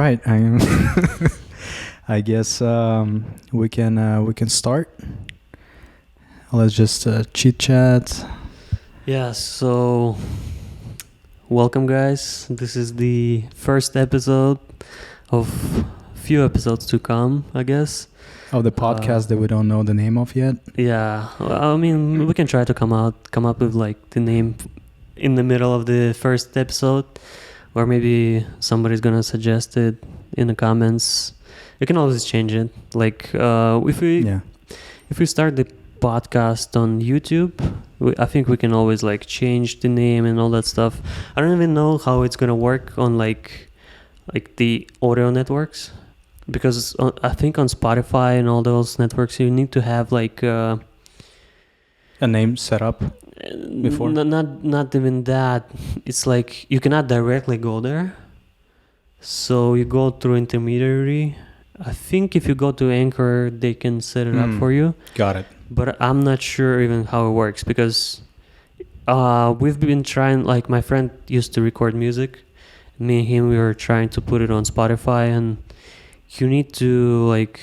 right. I guess we can start. Let's just chit chat. Yeah, so welcome guys. This is the first episode of few episodes to come, I guess. Of the podcast that we don't know the name of yet. Yeah, well, I mean, we can try to come up with like the name in the middle of the first episode, or maybe somebody's gonna suggest it in the comments. You can always change it. Like if we start the podcast on YouTube, I think we can always like change the name and all that stuff. I don't even know how it's gonna work on like the audio networks, because I think on Spotify and all those networks you need to have like a name set up before. Not even that. It's like you cannot directly go there, so you go through intermediary. I think if you go to Anchor, they can set it up for you. Got it. But I'm not sure even how it works, because we've been trying, like my friend used to record music. Me and him, we were trying to put it on Spotify, and you need to like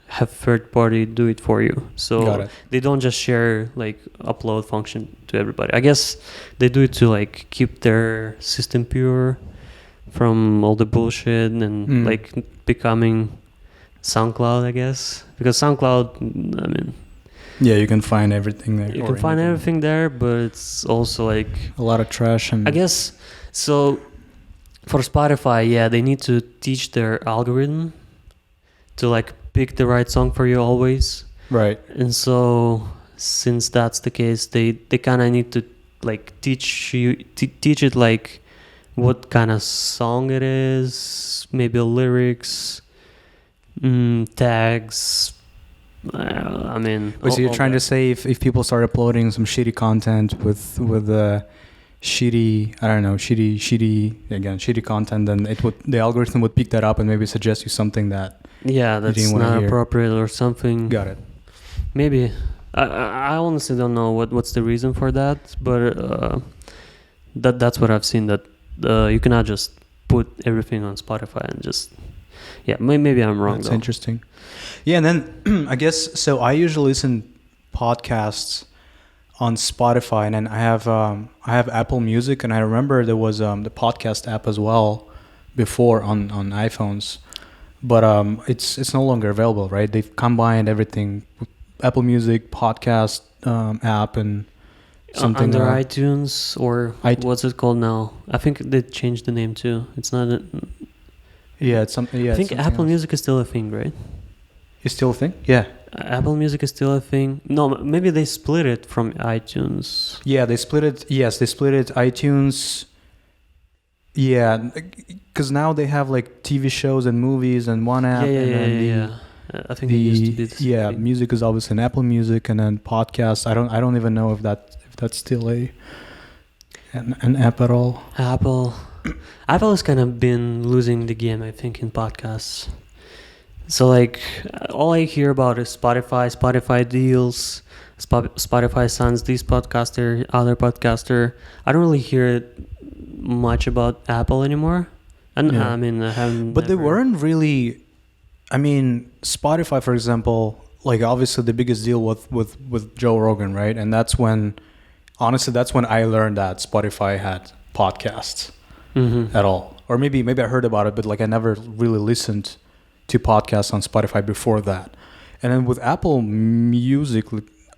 have third party do it for you. So they don't just share like upload function to everybody. I guess they do it to like keep their system pure from all the bullshit and like becoming SoundCloud, I guess. Because SoundCloud, I mean... Yeah, you can find everything there. You can find everything there, but it's also like... a lot of trash and... I guess, so for Spotify, yeah, they need to teach their algorithm to like pick the right song for you always. Right. And so, since that's the case, they kind of need to like teach it like what kind of song it is, maybe lyrics, tags. I mean, so you're trying to say if people start uploading some shitty content with shitty content, then the algorithm would pick that up and maybe suggest you something that that's not appropriate or something. Got it. Maybe I honestly don't know what's the reason for that, but that's what I've seen, that you cannot just put everything on Spotify and just maybe I'm wrong. That's interesting. Yeah, and then I guess so. I usually listen podcasts on Spotify, and then I have Apple Music, and I remember there was the podcast app as well before on iPhones, but it's no longer available, right? They've combined everything with Apple Music, podcast app, and something under iTunes, or what's it called now? I think they changed the name too. It's not. It's something. Yeah, I think Apple Music is still a thing, right? It's still a thing? Yeah. Apple Music is still a thing. No, maybe they split it from iTunes. Yeah, they split it. Yes, they split it. iTunes. Yeah, because now they have like TV shows and movies and one app. Yeah. I think it used to be the same thing. Music is always in Apple Music, and then podcasts. I don't even know if that's still an app at all. Apple has kind of been losing the game, I think, in podcasts. So like all I hear about is Spotify deals, Spotify signs this podcaster, other podcaster. I don't really hear much about Apple anymore. And I mean, I haven't. But they weren't really. I mean, Spotify, for example, like obviously the biggest deal with Joe Rogan, right? And that's when I learned that Spotify had podcasts at all. Or maybe I heard about it, but like I never really listened to podcasts on Spotify before that. And then with Apple Music,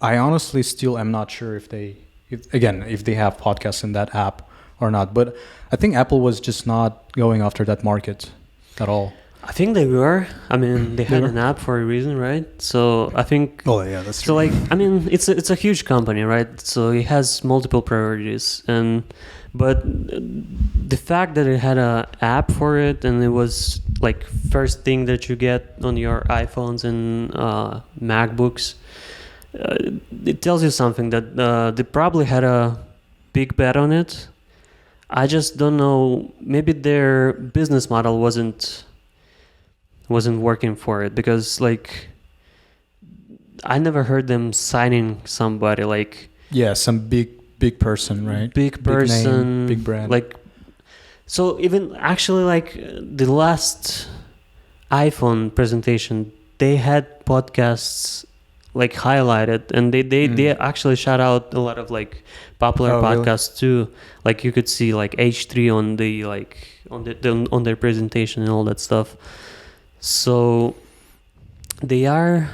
I honestly still am not sure if they have podcasts in that app or not. But I think Apple was just not going after that market at all. I think they were. I mean, they had an app for a reason, right? So I think... Oh, yeah, that's true. So like, I mean, it's a huge company, right? So it has multiple priorities. But the fact that it had an app for it, and it was like first thing that you get on your iPhones and MacBooks, it tells you something that they probably had a big bet on it. I just don't know. Maybe their business model wasn't working for it, because like I never heard them signing somebody like some big person, right? Big person, name, big brand. Like So even actually, like the last iPhone presentation, they had podcasts like highlighted, and they actually shout out a lot of like popular Oh, really? podcasts too. Like you could see like H3 on the like on their presentation and all that stuff. So they are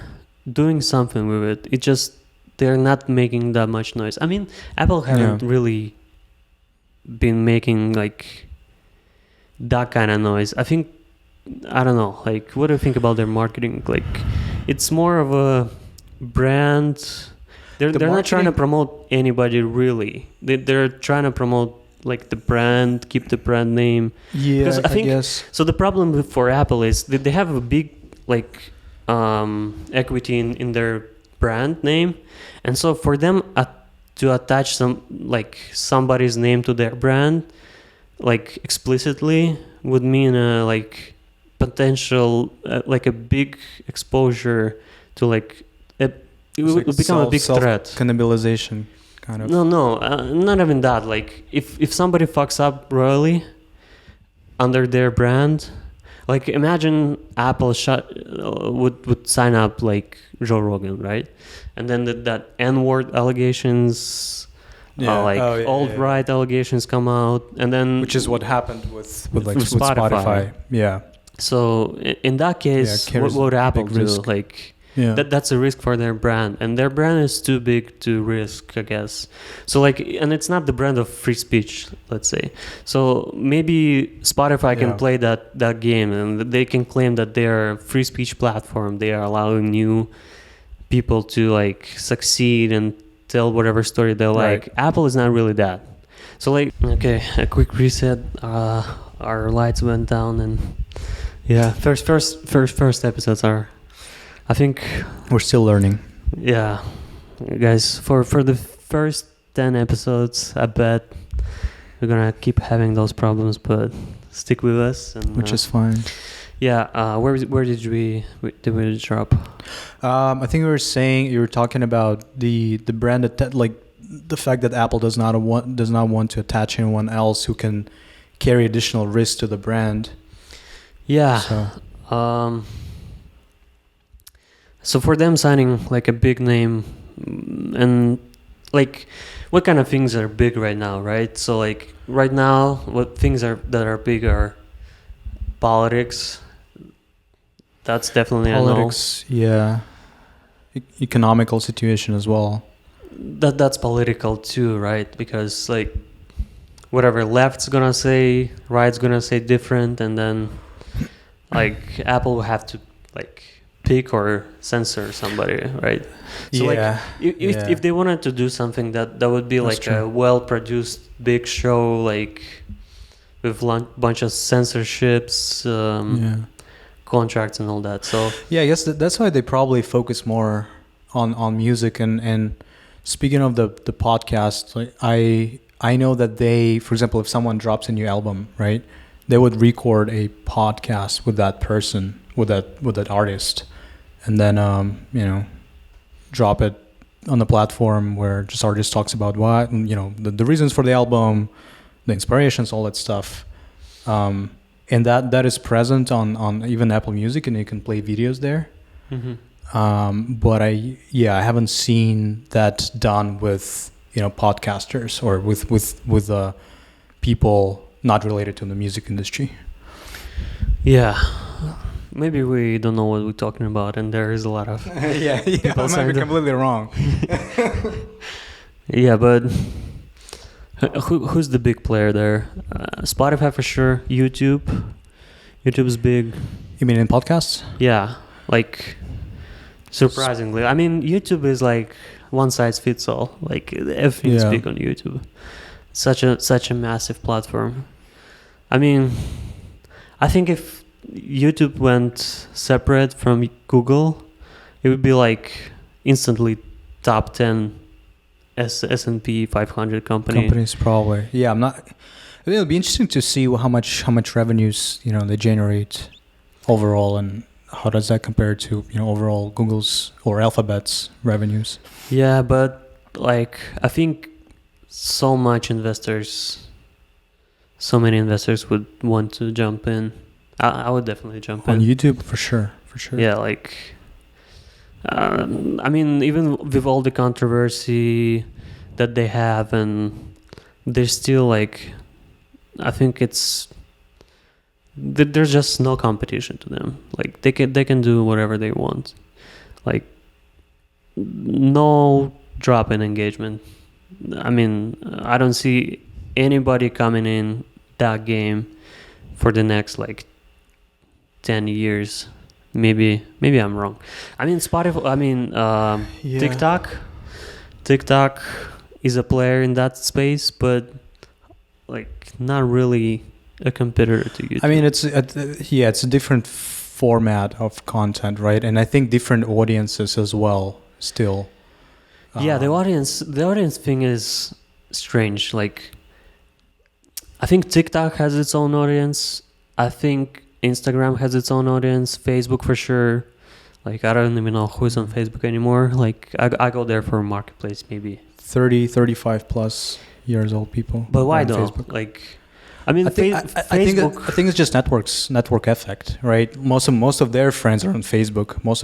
doing something with it. It just they're not making that much noise. I mean, Apple haven't really been making like that kind of noise. I think I don't know. Like, what do you think about their marketing? Like, it's more of a brand. They're not trying to promote anybody really. They're trying to promote like the brand, keep the brand name. Yeah, Because I think guess. so. The problem for Apple is that they have a big like equity in their brand name, and so for them to attach some like somebody's name to their brand like explicitly would mean like potential like a big exposure to like it would become a big threat. Cannibalization, kind of. No, not even that. Like if somebody fucks up royally under their brand, like imagine Apple would sign up like Joe Rogan, right? And then that N-word allegations, alt-right allegations come out, and then which is what happened with Spotify. Spotify. Yeah. So in that case, what would Apple do? Risk. Like Yeah. that's a risk for their brand, and their brand is too big to risk, I guess. So like, and it's not the brand of free speech, let's say. So maybe Spotify can play that game, and they can claim that they're a free speech platform. They are allowing new people to like succeed and tell whatever story they like. Apple is not really that. So like, okay, a quick reset. Our lights went down, and yeah, first episodes are. I think we're still learning. Yeah, guys, for the first 10 episodes, I bet we're gonna keep having those problems, but stick with us, and, which is fine. Yeah, where did we drop? I think you were talking about the brand like the fact that Apple does not want to attach anyone else who can carry additional risk to the brand. Yeah. So. So for them signing like a big name, and like what kind of things are big right now, right? So like right now, what things that are big are politics. That's definitely politics. Yeah, economical situation as well. That's political too, right? Because like whatever left's gonna say, right's gonna say different, and then like Apple will have to like pick or censor somebody, right? So like if they wanted to do something that would be like a well-produced big show, like with bunch of censorships, contracts and all that. So yeah, I guess that's why they probably focus more on music. And speaking of the podcast, like I know that they, for example, if someone drops a new album, right, they would record a podcast with that person, with that artist, and then drop it on the platform where just artist talks about what, and, the reasons for the album, the inspirations, all that stuff, and that is present on even Apple Music, and you can play videos there. Mm-hmm. But I haven't seen that done with podcasters or with people not related to the music industry. Yeah. Maybe we don't know what we're talking about, and there is a lot of I might be completely wrong. Yeah, but who's the big player there? Spotify for sure. YouTube's big. You mean in podcasts? Yeah, like surprisingly. I mean, YouTube is like one size fits all. Like everything's big on YouTube. Such a massive platform. I mean, I think if YouTube went separate from Google, it would be like instantly top 10 S&P 500 companies probably. Yeah, it'll be interesting to see how much revenues they generate overall, and how does that compare to overall Google's or Alphabet's revenues. Yeah, but like I think so much investors so many investors would want to jump in. I would definitely jump On in. YouTube, for sure. Yeah, like, I mean, even with all the controversy that they have, and they're still like, I think there's just no competition to them. Like they can do whatever they want. Like no drop in engagement. I mean, I don't see anybody coming in that game for the next like 10 years. Maybe I'm wrong. I mean, Spotify. I mean, TikTok is a player in that space, but like not really a competitor to YouTube. I mean, it's a different format of content, right? And I think different audiences as well. Still. Yeah, the audience thing is strange. Like, I think TikTok has its own audience. I think Instagram has its own audience. Facebook for sure. Like, I don't even know who's on Facebook anymore. Like, I go there for marketplace maybe. 30, 35 plus years old people. But why though? Facebook. Like, I mean, Facebook. I think it's just network effect, right? Most of their friends are on Facebook. Most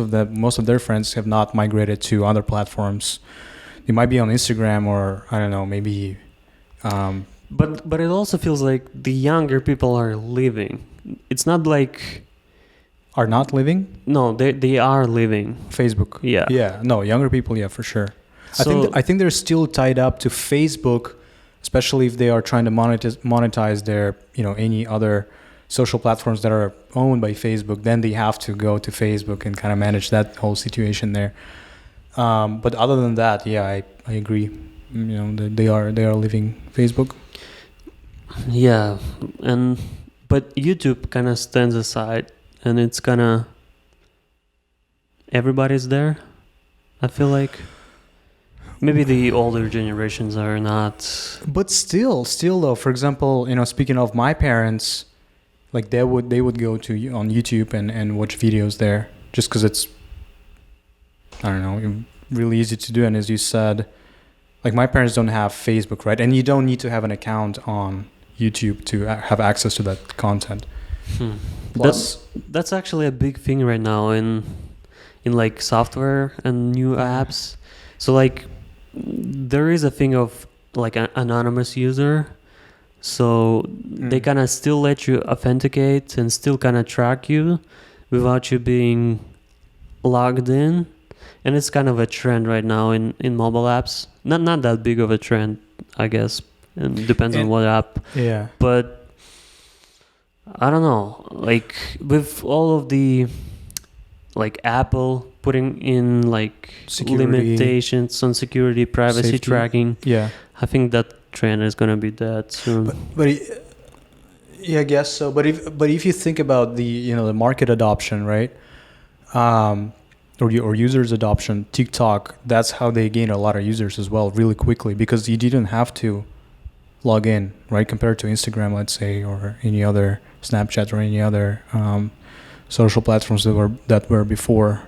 of their friends have not migrated to other platforms. They might be on Instagram or I don't know, maybe. But it also feels like the younger people are leaving. It's not like are not living. No, they are leaving Facebook. Yeah. No, younger people. Yeah, for sure. So, I think they're still tied up to Facebook. Especially if they are trying to monetize their, any other social platforms that are owned by Facebook, then they have to go to Facebook and kind of manage that whole situation there. But other than that, yeah, I agree. They are leaving Facebook. Yeah, but YouTube kind of stands aside, and it's kind of everybody's there. I feel like. Maybe the older generations are not. But still though, for example, speaking of my parents, like they would go to on YouTube and watch videos there just because it's, I don't know, really easy to do. And as you said, like my parents don't have Facebook, right? And you don't need to have an account on YouTube to have access to that content. Plus, that's actually a big thing right now in like software and new apps. So like. There is a thing of like an anonymous user, so they kind of still let you authenticate and still kind of track you without you being logged in, and it's kind of a trend right now in mobile apps. Not that big of a trend, I guess, and depends on what app. Yeah. But I don't know, like with all of the like Apple putting in like limitations on security, privacy, safety, tracking. Yeah, I think that trend is gonna be dead soon. But yeah, I guess so. But if you think about the the market adoption, right? Or users adoption, TikTok, that's how they gain a lot of users as well, really quickly, because you didn't have to log in, right? Compared to Instagram, let's say, or any other Snapchat or any other social platforms that were before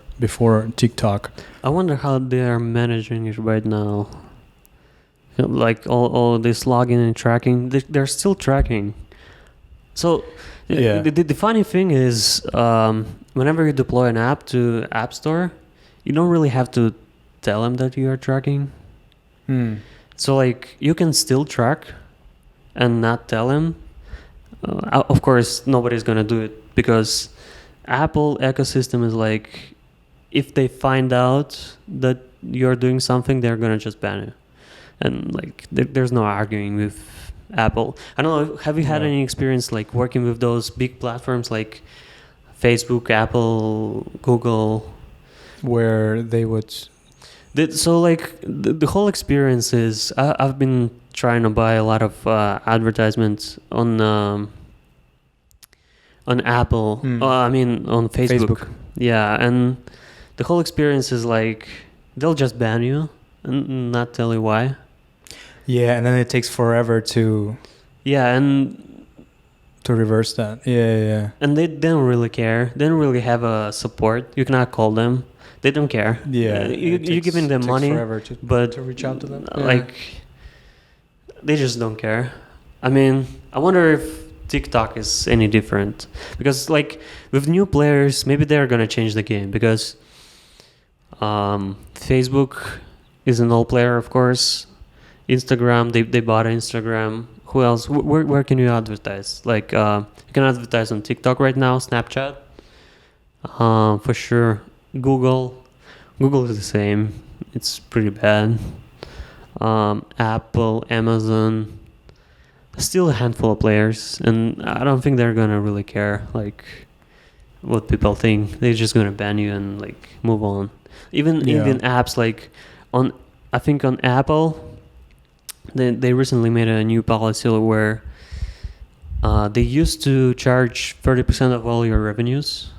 TikTok. I wonder how they are managing it right now. Like all this login and tracking, they're still tracking. So yeah. The funny thing is, whenever you deploy an app to App Store, you don't really have to tell them that you are tracking. So like you can still track and not tell them. Of course, nobody's gonna do it because Apple ecosystem is like, if they find out that you're doing something, they're gonna just ban you, and like there's no arguing with Apple. I don't know. Have you had any experience like working with those big platforms like Facebook, Apple, Google, where they would? So like the whole experience is I've been trying to buy a lot of advertisements on Apple. I mean on Facebook. Yeah, and the whole experience is like they'll just ban you and not tell you why. Yeah, and then it takes forever to. Yeah, and to reverse that. Yeah. And they don't really care. They don't really have a support. You cannot call them. They don't care. Yeah, you're giving them money, forever to reach out to them. Like they just don't care. I mean, I wonder if TikTok is any different, because like with new players, maybe they're gonna change the game, because Facebook is an old player, of course. Instagram, they bought Instagram. Who else? Where can you advertise? Like you can advertise on TikTok right now, Snapchat, for sure. Google is the same. It's pretty bad. Apple, Amazon, still a handful of players, and I don't think they're gonna really care like what people think. They're just gonna ban you and like move on. Even apps like I think on Apple, they recently made a new policy where they used to charge 30% of all your revenues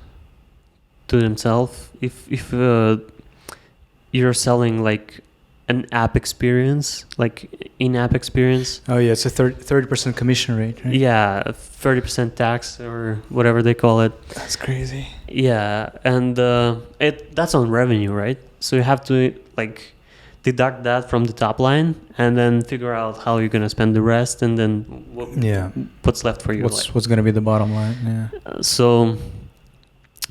to themselves if you're selling like an app experience, like in-app experience. Oh yeah, it's a 30% commission rate, right? Yeah, 30% tax or whatever they call it. That's crazy. Yeah, and that's on revenue, right? So you have to like deduct that from the top line and then figure out how you're gonna spend the rest, and then what's left for you. What's gonna be the bottom line? Yeah.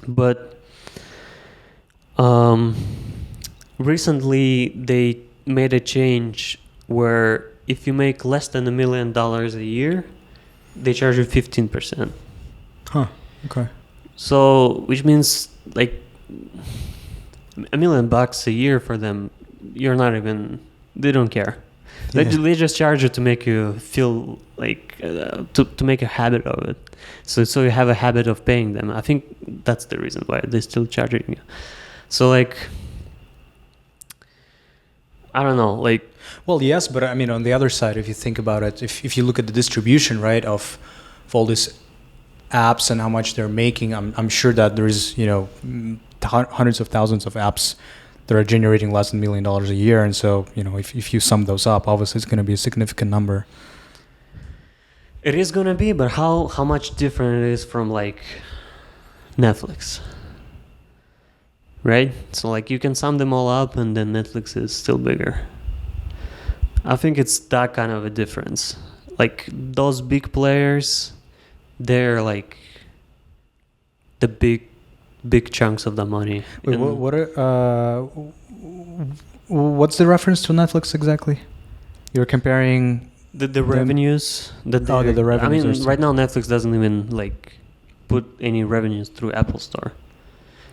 But recently they made a change where if you make less than $1 million a year, they charge you 15%. Huh. Okay. So, which means like $1 million a year for them, you're not even. They don't care. They just charge you to make you feel like to make a habit of it. So you have a habit of paying them. I think that's the reason why they're still charging you. So like, I don't know, like. Well, yes, but I mean, on the other side, if you think about it, if you look at the distribution, right, of all these apps and how much they're making, I'm sure that there's hundreds of thousands of apps that are generating less than $1 million a year, and so if you sum those up, obviously it's going to be a significant number. It is going to be, but how much different it is from like Netflix, right? So like you can sum them all up, and then Netflix is still bigger. I think it's that kind of a difference. Like those big players, they're like the big chunks of the money. Wait, what's the reference to Netflix exactly? You're comparing the revenues. The revenues. I mean, right now Netflix doesn't even like put any revenues through Apple Store.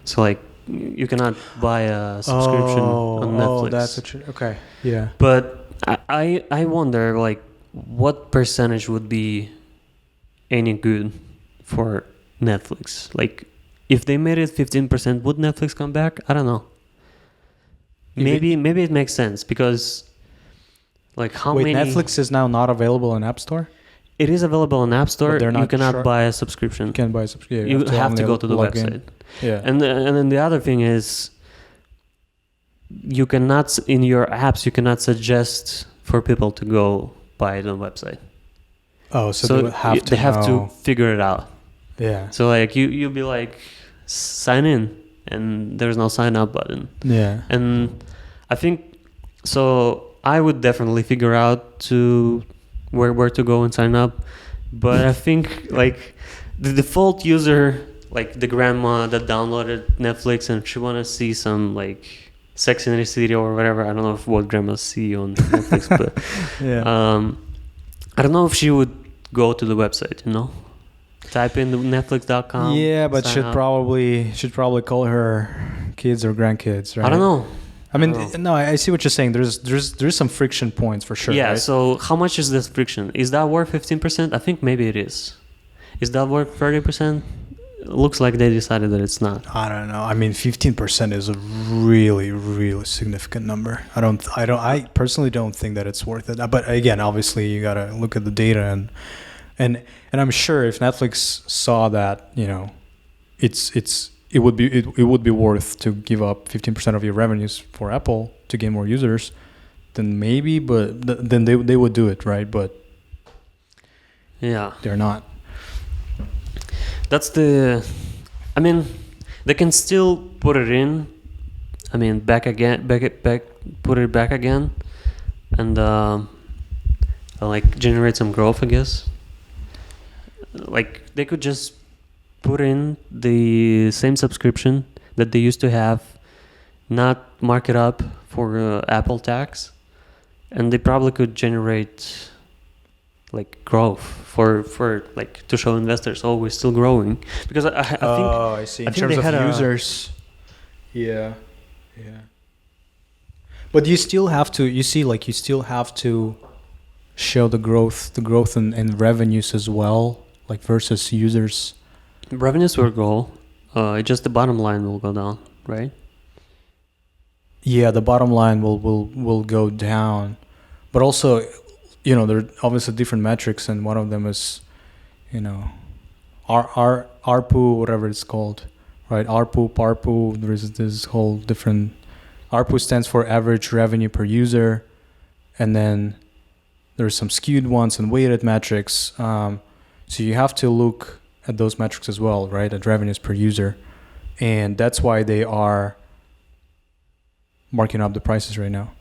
So like you cannot buy a subscription on Netflix. Oh, that's okay. Yeah. But I wonder like what percentage would be any good for Netflix. Like if they made it 15%, would Netflix come back? I don't know. Maybe it makes sense because like many... Netflix is now not available in App Store? It is available on App Store. You cannot buy a subscription. You can't buy a subscription. You have to go to the website. Yeah. And then the other thing is you cannot, in your apps, you cannot suggest for people to go buy the website. Oh, so they have to figure it out. Yeah. So like you'll be like, sign in, and there's no sign up button. Yeah. And I think so. I would definitely figure out to where to go and sign up, but I think like the default user, like the grandma that downloaded Netflix and she want to see some like Sex in the City or whatever. I don't know what grandmas see on Netflix, but I don't know if she would go to the website. Type in Netflix.com. Yeah, but should probably call her kids or grandkids, right? I don't know. I mean, no, I see what you're saying. There's some friction points for sure. Yeah. Right? So how much is this friction? Is that worth 15%? I think maybe it is. Is that worth 30%? Looks like they decided that it's not. I don't know. I mean, 15% is a really, really significant number. I personally don't think that it's worth it. But again, obviously, you gotta look at the data and I'm sure if Netflix saw that, it would be worth to give up 15% of your revenues for Apple to gain more users, then maybe, but then they would do it, right? But yeah, they're not. That's I mean, they can still put it in. I mean, put it back again, and like generate some growth, I guess. Like they could just put in the same subscription that they used to have, not mark it up for Apple tax, and they probably could generate like growth for like to show investors, oh, we're still growing, because I think I see. In I think terms they of had users, yeah. But you still have to. You see, like you still have to show the growth in revenues as well, like versus users. revenues will grow, just the bottom line will go down, right? Yeah, the bottom line will go down, but also, there are obviously different metrics, and one of them is, R ARPU, whatever it's called, right? ARPU, PARPU. There's this whole different. ARPU stands for average revenue per user, and then there's some skewed ones and weighted metrics. So you have to look at those metrics as well, right? At revenues per user, and that's why they are marking up the prices right now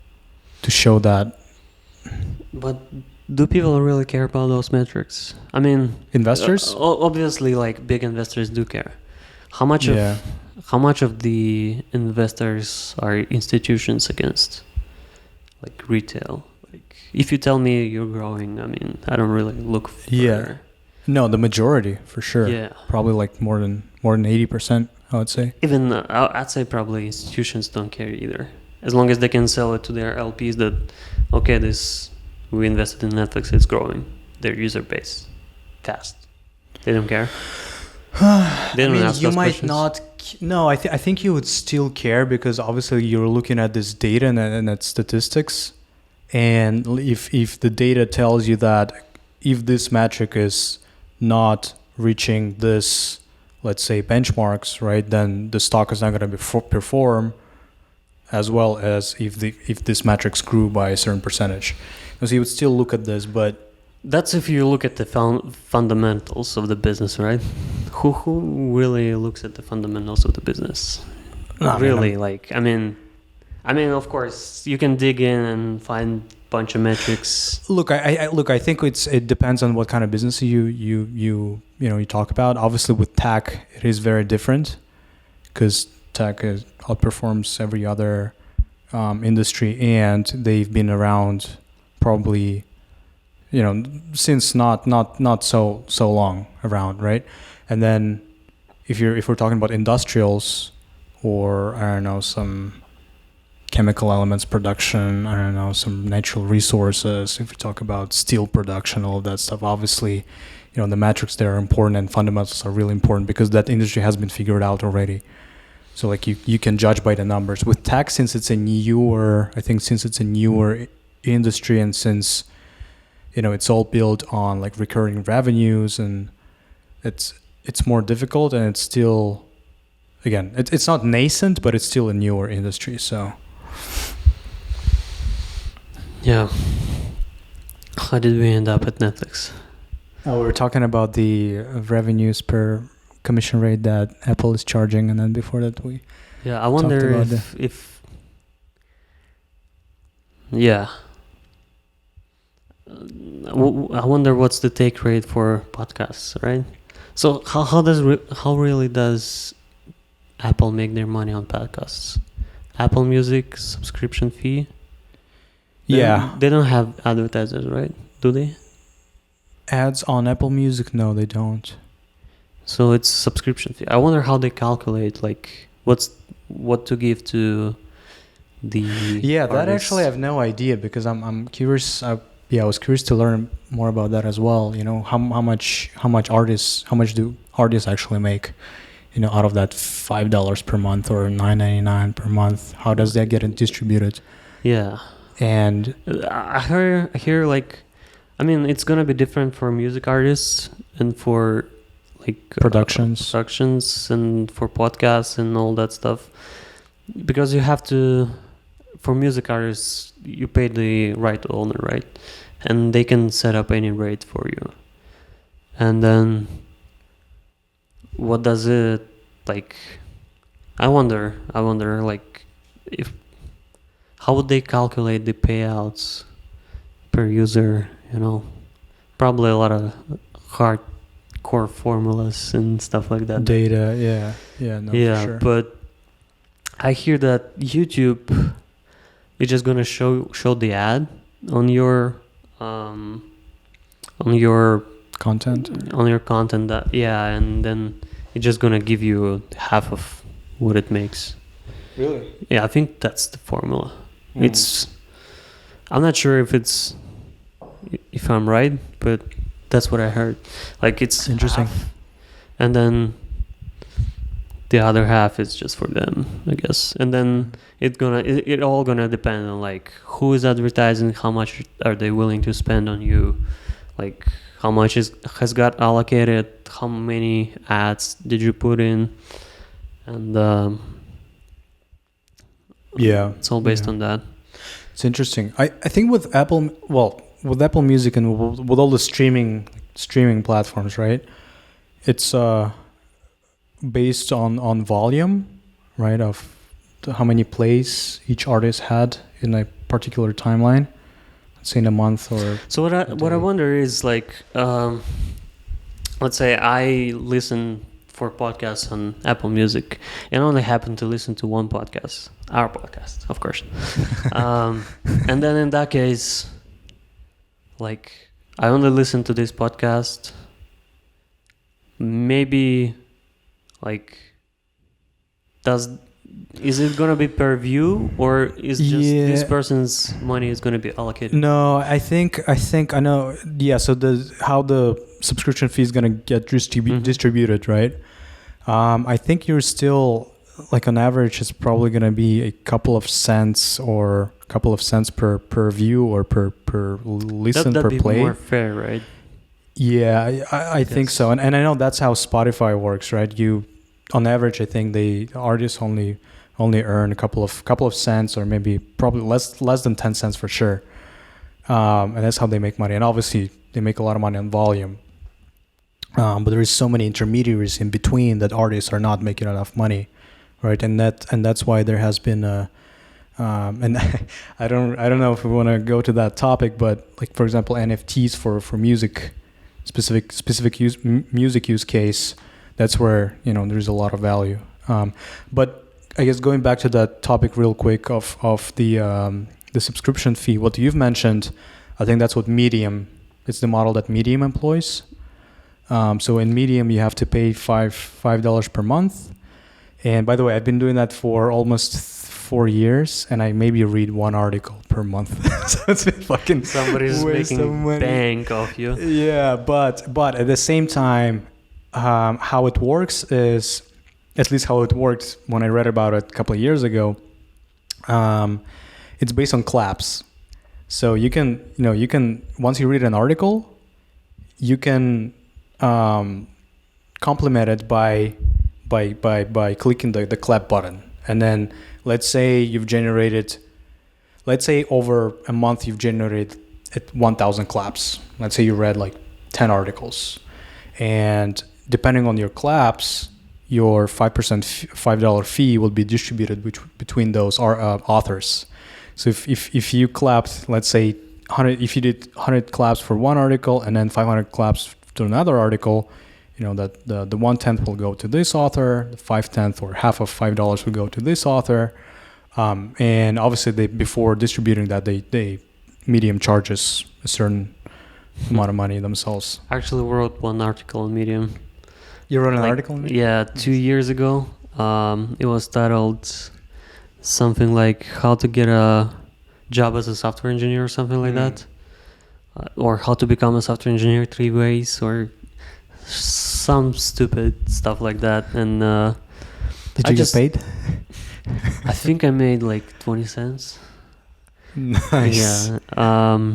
to show that. But do people really care about those metrics? I mean, Investors? Obviously, like big investors do care. How much of the investors are institutions against, like retail? Like, if you tell me you're growing, I mean, I don't really look for. Yeah. No, the majority for sure. Yeah. Probably like more than 80%, I would say. Even I'd say probably institutions don't care either, as long as they can sell it to their LPs that, okay, we invested in Netflix, it's growing their user base fast. They don't care. They don't ask those questions. No, I think you would still care, because obviously you're looking at this data and at statistics, and if the data tells you that if this metric is not reaching this, let's say, benchmarks, right, then the stock is not going to perform as well as if this metrics grew by a certain percentage. So you would still look at this, but that's if you look at the fundamentals of the business, right? Who really looks at the fundamentals of the business? Really, I mean, of course, you can dig in and find a bunch of metrics. Look, I think it depends on what kind of business you talk about. Obviously, with tech, it is very different, because tech outperforms every other industry, and they've been around probably, since not so long around, right? And then if we're talking about industrials, or I don't know, some chemical elements production, I don't know, some natural resources, if we talk about steel production, all of that stuff, obviously, the metrics there are important, and fundamentals are really important, because that industry has been figured out already. So like you can judge by the numbers. With tech, since it's a newer industry, and since it's all built on like recurring revenues, and it's more difficult, and it's still, again, it's not nascent, but it's still a newer industry. So yeah, how did we end up at Netflix? we were talking about the revenues per commission rate that Apple is charging, and then before that I wonder if yeah. I wonder what's the take rate for podcasts, right? So how really does Apple make their money on podcasts? Apple Music subscription fee? They don't have advertisers, right? Do they? Ads on Apple Music? No, they don't. So it's subscription fee. I wonder how they calculate, like what to give to the that artists. Actually I have no idea, because I'm curious. I was curious to learn more about that as well. How much do artists actually make, out of that $5 per month or $9.99 per month? How does that get distributed? Yeah, and I hear like, I mean, it's gonna be different for music artists and for like productions and for podcasts and all that stuff, because you have to. For music artists, you pay the right owner, right? And they can set up any rate for you. And then what does it, like, I wonder like, how would they calculate the payouts per user probably a lot of hardcore formulas and stuff like that. Data, yeah, no, Yeah, for sure. but I hear that YouTube is just gonna show the ad on your um on your Content. content, that and then it's just gonna give you half of what it makes. Really? Yeah, I think that's the formula. I'm not sure if I'm right, but that's what I heard. Like, it's Interesting. half, and then the other half is just for them, I guess. And then it all gonna depend on like who is advertising, how much are they willing to spend on you, like how much has got allocated, how many ads did you put in, and Yeah, it's all based on that. It's interesting. I think with Apple Music and with all the streaming platforms, right? It's based on volume, right? Of how many plays each artist had in a particular timeline, let's say in a month or. So what I wonder is like, let's say I listen for podcasts on Apple Music, and only happen to listen to one podcast, our podcast, of course. And then in that case, like, I only listen to this podcast. Maybe, like, is it gonna be per view, or is just this person's money is gonna be allocated? No, I think I know. Yeah, so how the subscription fee is gonna get distributed, right? I think you're still, like, on average, it's probably gonna be a couple of cents per view or per listen per That'd be play. more fair, right? Yeah, I think so, and I know that's how Spotify works, right? You, on average, I think the artists only earn a couple of cents, or maybe probably less than 10 cents for sure, and that's how they make money. And obviously, they make a lot of money on volume, but there is so many intermediaries in between that artists are not making enough money, right? And that's why there has been a and I don't know if we want to go to that topic, but like, for example, NFTs for music, specific music use case, that's where there's a lot of value. But I guess going back to that topic real quick of the subscription fee, what you've mentioned, I think that's what Medium. It's the model that Medium employs. So in Medium, you have to pay $5 per month. And by the way, I've been doing that for almost 4 years, and I maybe read one article per month. So it's been fucking somebody's making bank off you. Yeah, but at the same time, how it works is, at least how it worked when I read about it a couple of years ago, it's based on claps. So you can once you read an article, you can complement it by clicking the clap button. And then let's say over a month you've generated 1,000 claps. Let's say you read like 10 articles, and depending on your claps, your $5 fee will be distributed between those authors. So if you clapped, let's say 100, if you did 100 claps for one article and then 500 claps to another article, that the 1/10 will go to this author, the 5/10 or half of $5 will go to this author, and obviously before distributing that, they Medium charges a certain amount of money themselves. I actually wrote one article on Medium. You wrote an article on Medium? Yeah, 2 years ago. It was titled something like "How to Get a Job as a Software Engineer" or something like that, or "How to Become a Software Engineer 3 Ways," or some stupid stuff like that. And did you get paid? I think I made like 20 cents. Nice. Yeah.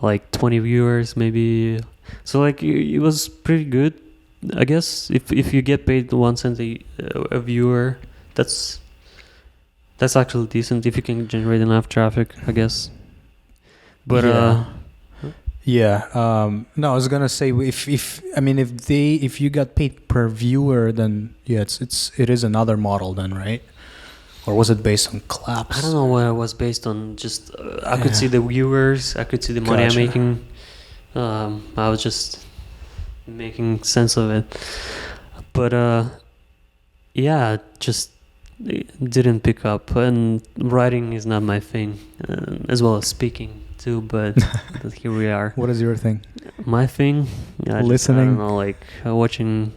Like 20 viewers maybe. So like it was pretty good, I guess. If you get paid 1 cent a viewer, that's actually decent if you can generate enough traffic, I guess. But no, I was gonna say, if you got paid per viewer, then yeah, it is another model then, right? or was it based on claps? I don't know what it was based on. Just I could see the viewers, I could see the money I'm Gotcha. making. I was just making sense of it, but yeah, just it didn't pick up. And writing is not my thing, as well as speaking too. But here we are. What is your thing? My thing, yeah, I Listening. don't know, like watching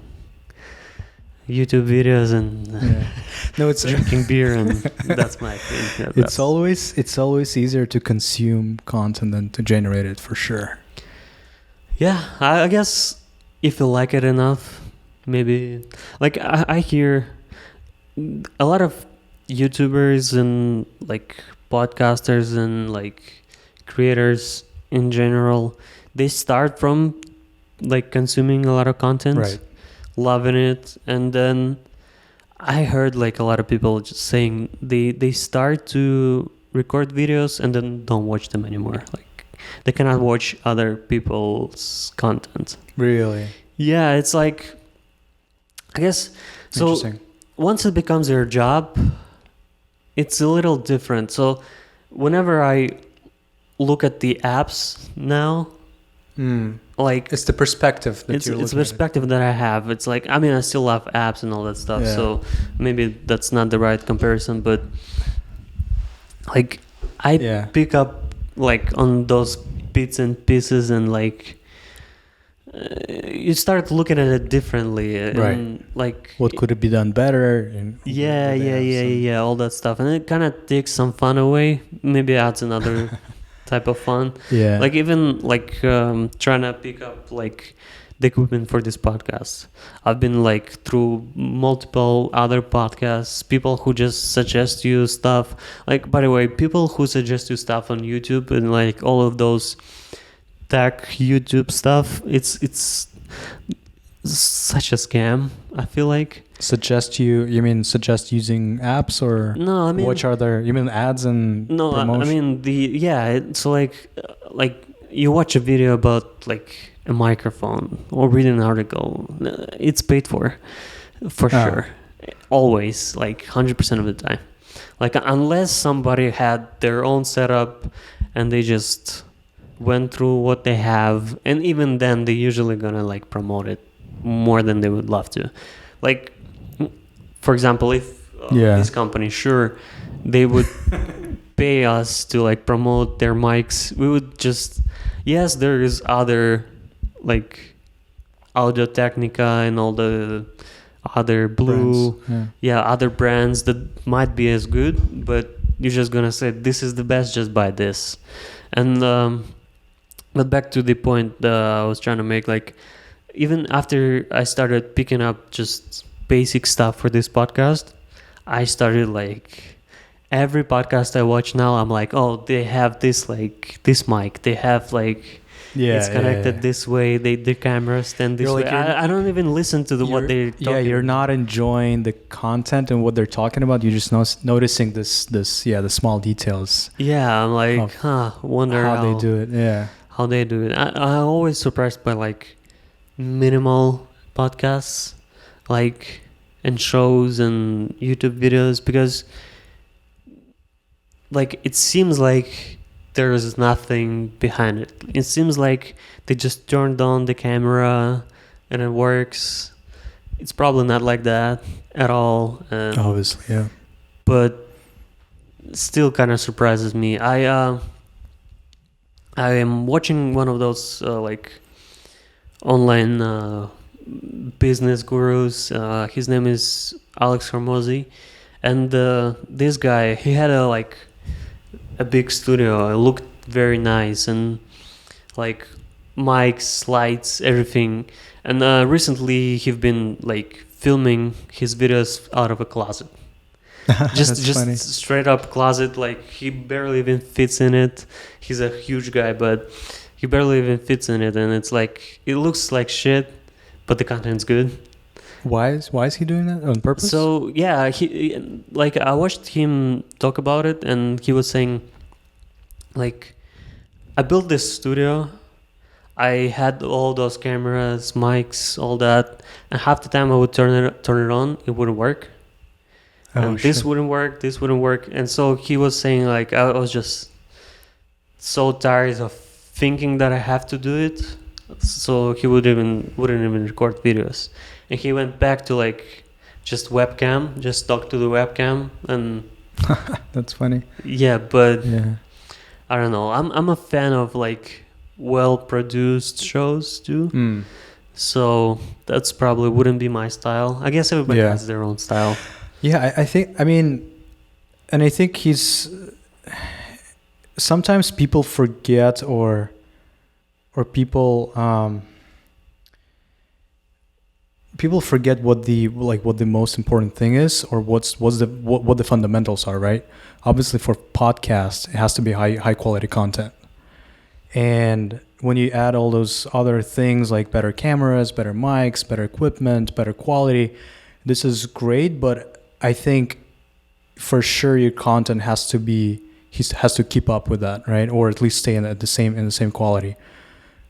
YouTube videos and No, it's drinking beer, and that's my thing. Yeah, it's always easier to consume content than to generate it, for sure. Yeah, I guess if you like it enough, maybe. Like I hear a lot of YouTubers and like podcasters and like creators in general, they start from like consuming a lot of content, Right. loving it, and then I heard like a lot of people just saying they start to record videos and then don't watch them anymore. Like they cannot watch other people's content. Really Yeah, it's like, I guess, so interesting. once it becomes your job, it's a little different. So whenever I look at the apps now, like It's the perspective that it's you're the looking at it. perspective that I have. It's like, I mean, I still love apps and all that stuff. Yeah. So maybe that's not the right comparison, but like I Yeah. pick up like on those bits and pieces, and like you start looking at it differently, and Right. like What could it be done better? And yeah, all that stuff, and it kind of takes some fun away. Maybe adds another type of fun. Yeah. Like even like trying to pick up like the equipment for this podcast. I've been like through multiple other podcasts, people who just suggest you stuff. Like, by the way, people who suggest you stuff on YouTube and like all of those tech YouTube stuff, it's such a scam, I feel like. You mean suggest using apps, or No, I mean, which are there? You mean ads and no, I promotion? mean so like you watch a video about like a microphone or read an article, it's paid for sure, always, like 100% of the time. Like unless somebody had their own setup and they just went through what they have, and even then they're usually gonna like promote it more than they would love to. Like for example, if this company, sure, they would pay us to like promote their mics, we would just, yes, there is other like Audio Technica and all the other Blue Brands. other brands that might be as good, but you're just gonna say this is the best, just buy this. And but back to the point I was trying to make, like even after I started picking up just basic stuff for this podcast, I started like every podcast I watch now, I'm like, oh, they have this like this mic, they have like it's connected this way, the cameras stand this way. I don't even listen to what they're talking. Yeah, you're not enjoying the content and what they're talking about. You're just noticing the small details. Yeah, I'm like, wonder how they do it. Yeah, how they do it. I'm always surprised by like minimal podcasts, like and shows and YouTube videos, because like it seems like there is nothing behind it. It seems like they just turned on the camera and it works. It's probably not like that at all. Obviously, yeah. But still kind of surprises me. I am watching one of those like online business gurus. His name is Alex Hormozy, and this guy, he had a big studio. It looked very nice, and like mics, lights, everything. And recently he's been like filming his videos out of a closet. just funny. Straight up closet. Like he barely even fits in it. He's a huge guy, but he barely even fits in it, and it's like it looks like shit, but the content's good. Why is he doing that on purpose? So yeah, he like I watched him talk about it, and he was saying like, I built this studio, I had all those cameras, mics, all that, and half the time I would turn it on, it wouldn't work. and this wouldn't work. And so he was saying like I was just so tired of thinking that I have to do it. So he wouldn't even record videos, and he went back to like just webcam, just talk to the webcam, and That's funny. yeah. But Yeah. I don't know. I'm a fan of like well produced shows too. Mm. So that's probably wouldn't be my style. I guess everybody Yeah. has their own style. Yeah, I think, I mean, and I think sometimes people forget or people people forget what the most important thing is, or what the fundamentals are, right? Obviously for podcasts, it has to be high quality content. And when you add all those other things like better cameras, better mics, better equipment, better quality, this is great, but I think for sure your content has to keep up with that, right? Or at least stay in the same quality.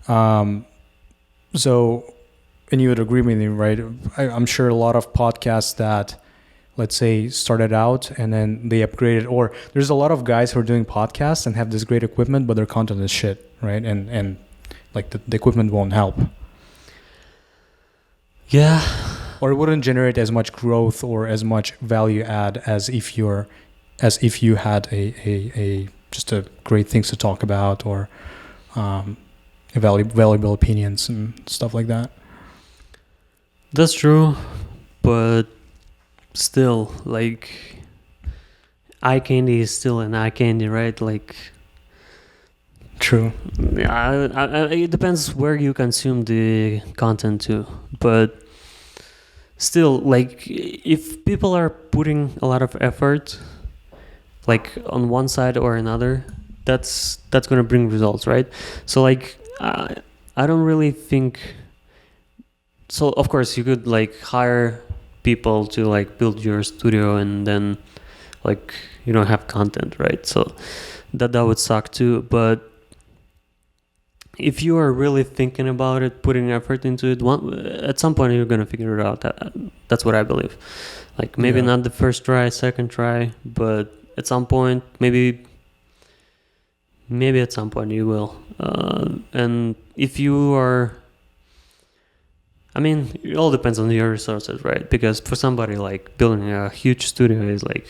So, and you would agree with me, right? I'm sure a lot of podcasts that, let's say, started out and then they upgraded, or there's a lot of guys who are doing podcasts and have this great equipment, but their content is shit, right? And like the equipment won't help. Yeah. Or it wouldn't generate as much growth or as much value add as if you had a just a great things to talk about, or valuable opinions and stuff like that. That's true, but still, like, eye candy is still an eye candy, right? Like, True. yeah, it depends where you consume the content too. But still, like, if people are putting a lot of effort, like on one side or another, that's gonna bring results, right? So, like, I don't really think. So of course you could like hire people to like build your studio and then like you don't have content, right? So that would suck too. But if you are really thinking about it, putting effort into it, at some point you're gonna figure it out. That's what I believe. Like maybe not the first try, second try, but at some point, maybe at some point you will. And if you are, I mean, it all depends on your resources, right? Because for somebody like building a huge studio is like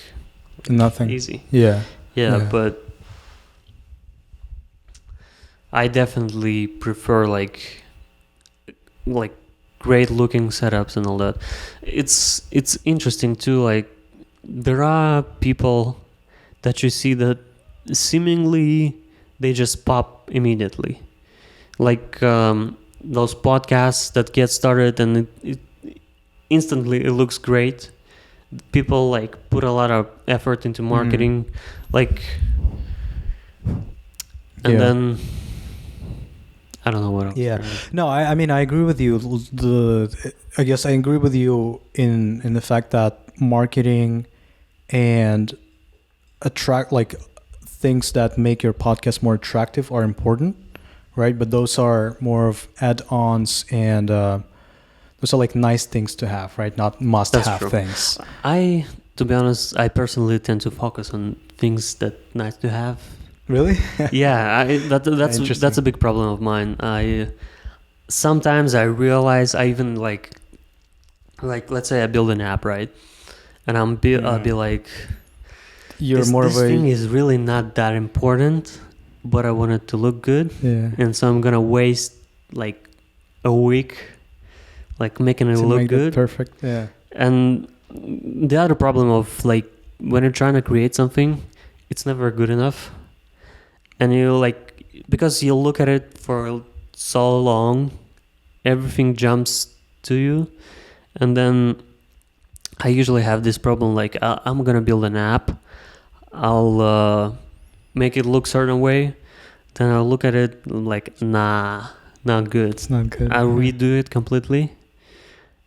nothing easy. Yeah. But I definitely prefer like great looking setups and all that. It's interesting too. Like there are people that you see that seemingly they just pop immediately, like those podcasts that get started and it instantly it looks great. People like put a lot of effort into marketing, like, and then I don't know what else. Yeah. No, I mean I agree with you. I guess I agree with you in the fact that marketing and attract like things that make your podcast more attractive are important, right? But those are more of add-ons and those are like nice things to have, right? Not must-have things. To be honest, I personally tend to focus on things that nice to have. Really? Yeah, that's a big problem of mine. Sometimes I realize I even like let's say I build an app, right? And I'll be like, this thing is really not that important, but I want it to look good. Yeah. And so I'm gonna waste like a week like making it look good. Perfect. Yeah. And the other problem of like when you're trying to create something, it's never good enough. And you like, because you look at it for so long, everything jumps to you. And then I usually have this problem, like I'm going to build an app. I'll make it look certain way. Then I'll look at it like, nah, not good. It's not good. I'll redo it completely.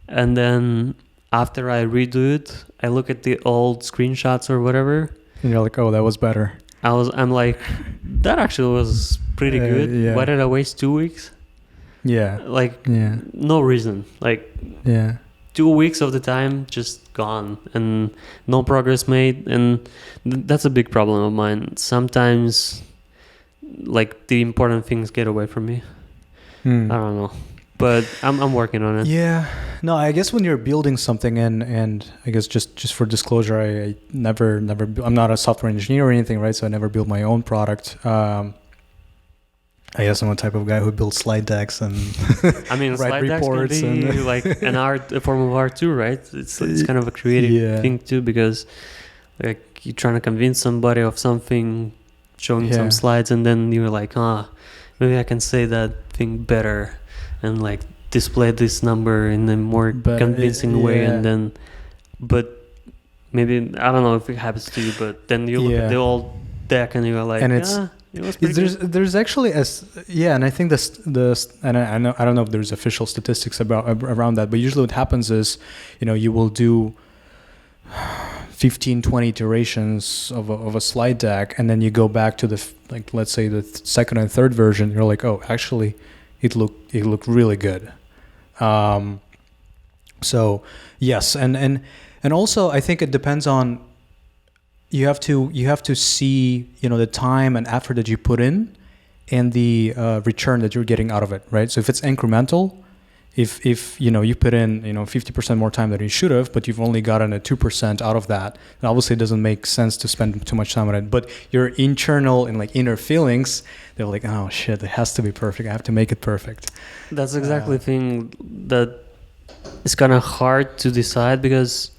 And then after I redo it, I look at the old screenshots or whatever. And you're like, oh, that was better. I'm like, that actually was pretty good. Yeah. Why did I waste 2 weeks? Yeah. Like, no reason. Like, yeah. 2 weeks of the time just gone and no progress made, and that's a big problem of mine. Sometimes like the important things get away from me. I don't know, but I'm working on it. Yeah. No, I guess when you're building something, and I guess just for disclosure, I never I'm not a software engineer or anything, right? So I never build my own product. I guess I'm a type of guy who builds slide decks and I mean, write slide decks can reports be and like an art, a form of art too, right? It's kind of a creative thing too, because like you're trying to convince somebody of something, showing some slides, and then you're like, maybe I can say that thing better and like display this number in a more convincing way, and then, but maybe I don't know if it happens to you, but then you look at the old deck and you're like, and it's. There's actually and I think and I don't know if there's official statistics around that, but usually what happens is, you will do 15-20 iterations of a slide deck, and then you go back to like let's say the second and third version, you're like, oh, actually it looked really good. So yes, and also I think it depends on. You have to see the time and effort that you put in, and the return that you're getting out of it, right? So if it's incremental, if you put in 50% more time than you should have, but you've only gotten a 2% out of that, then obviously it doesn't make sense to spend too much time on it. But your internal and like inner feelings, they're like, oh shit, it has to be perfect. I have to make it perfect. That's exactly the thing that is kind of hard to decide, because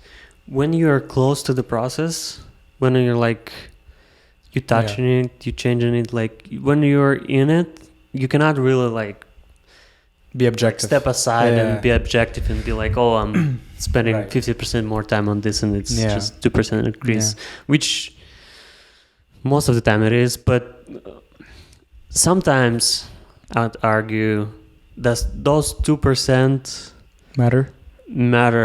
when you're close to the process, when you're like, you touching it, you changing it, like when you're in it, you cannot really like be objective, step aside and be objective and be like, oh, I'm spending 50% more time on this and it's just 2% increase, which most of the time it is. But sometimes I'd argue that those 2% matter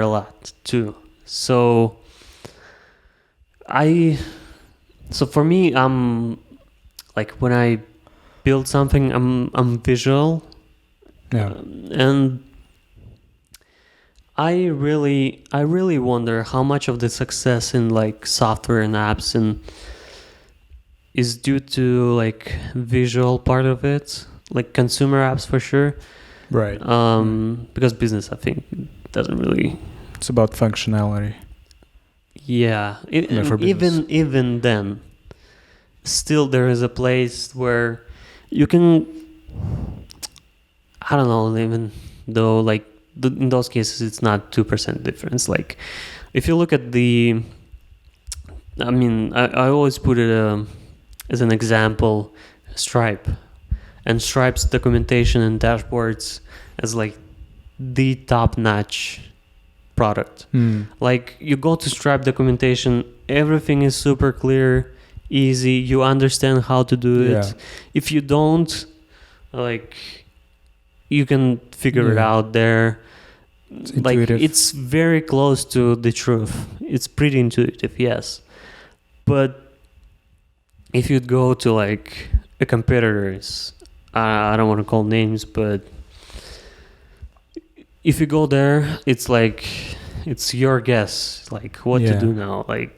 a lot too. So for me, I'm like, when I build something, I'm visual, and I really wonder how much of the success in like software and apps is due to like visual part of it, like consumer apps for sure, right? Because business, I think, doesn't really. It's about functionality. Yeah, even then, still there is a place where you can, I don't know, even though like in those cases it's not 2% difference. Like if you look at I always put it as an example, Stripe, and Stripe's documentation and dashboards as like the top-notch product. Like you go to Stripe documentation, everything is super clear, easy, you understand how to do it. If you don't, like, you can figure it out there. It's very close to the truth. It's pretty intuitive, yes. But if you'd go to like a competitor's, I don't want to call names, but if you go there, it's like, it's your guess, like what to do now. Like,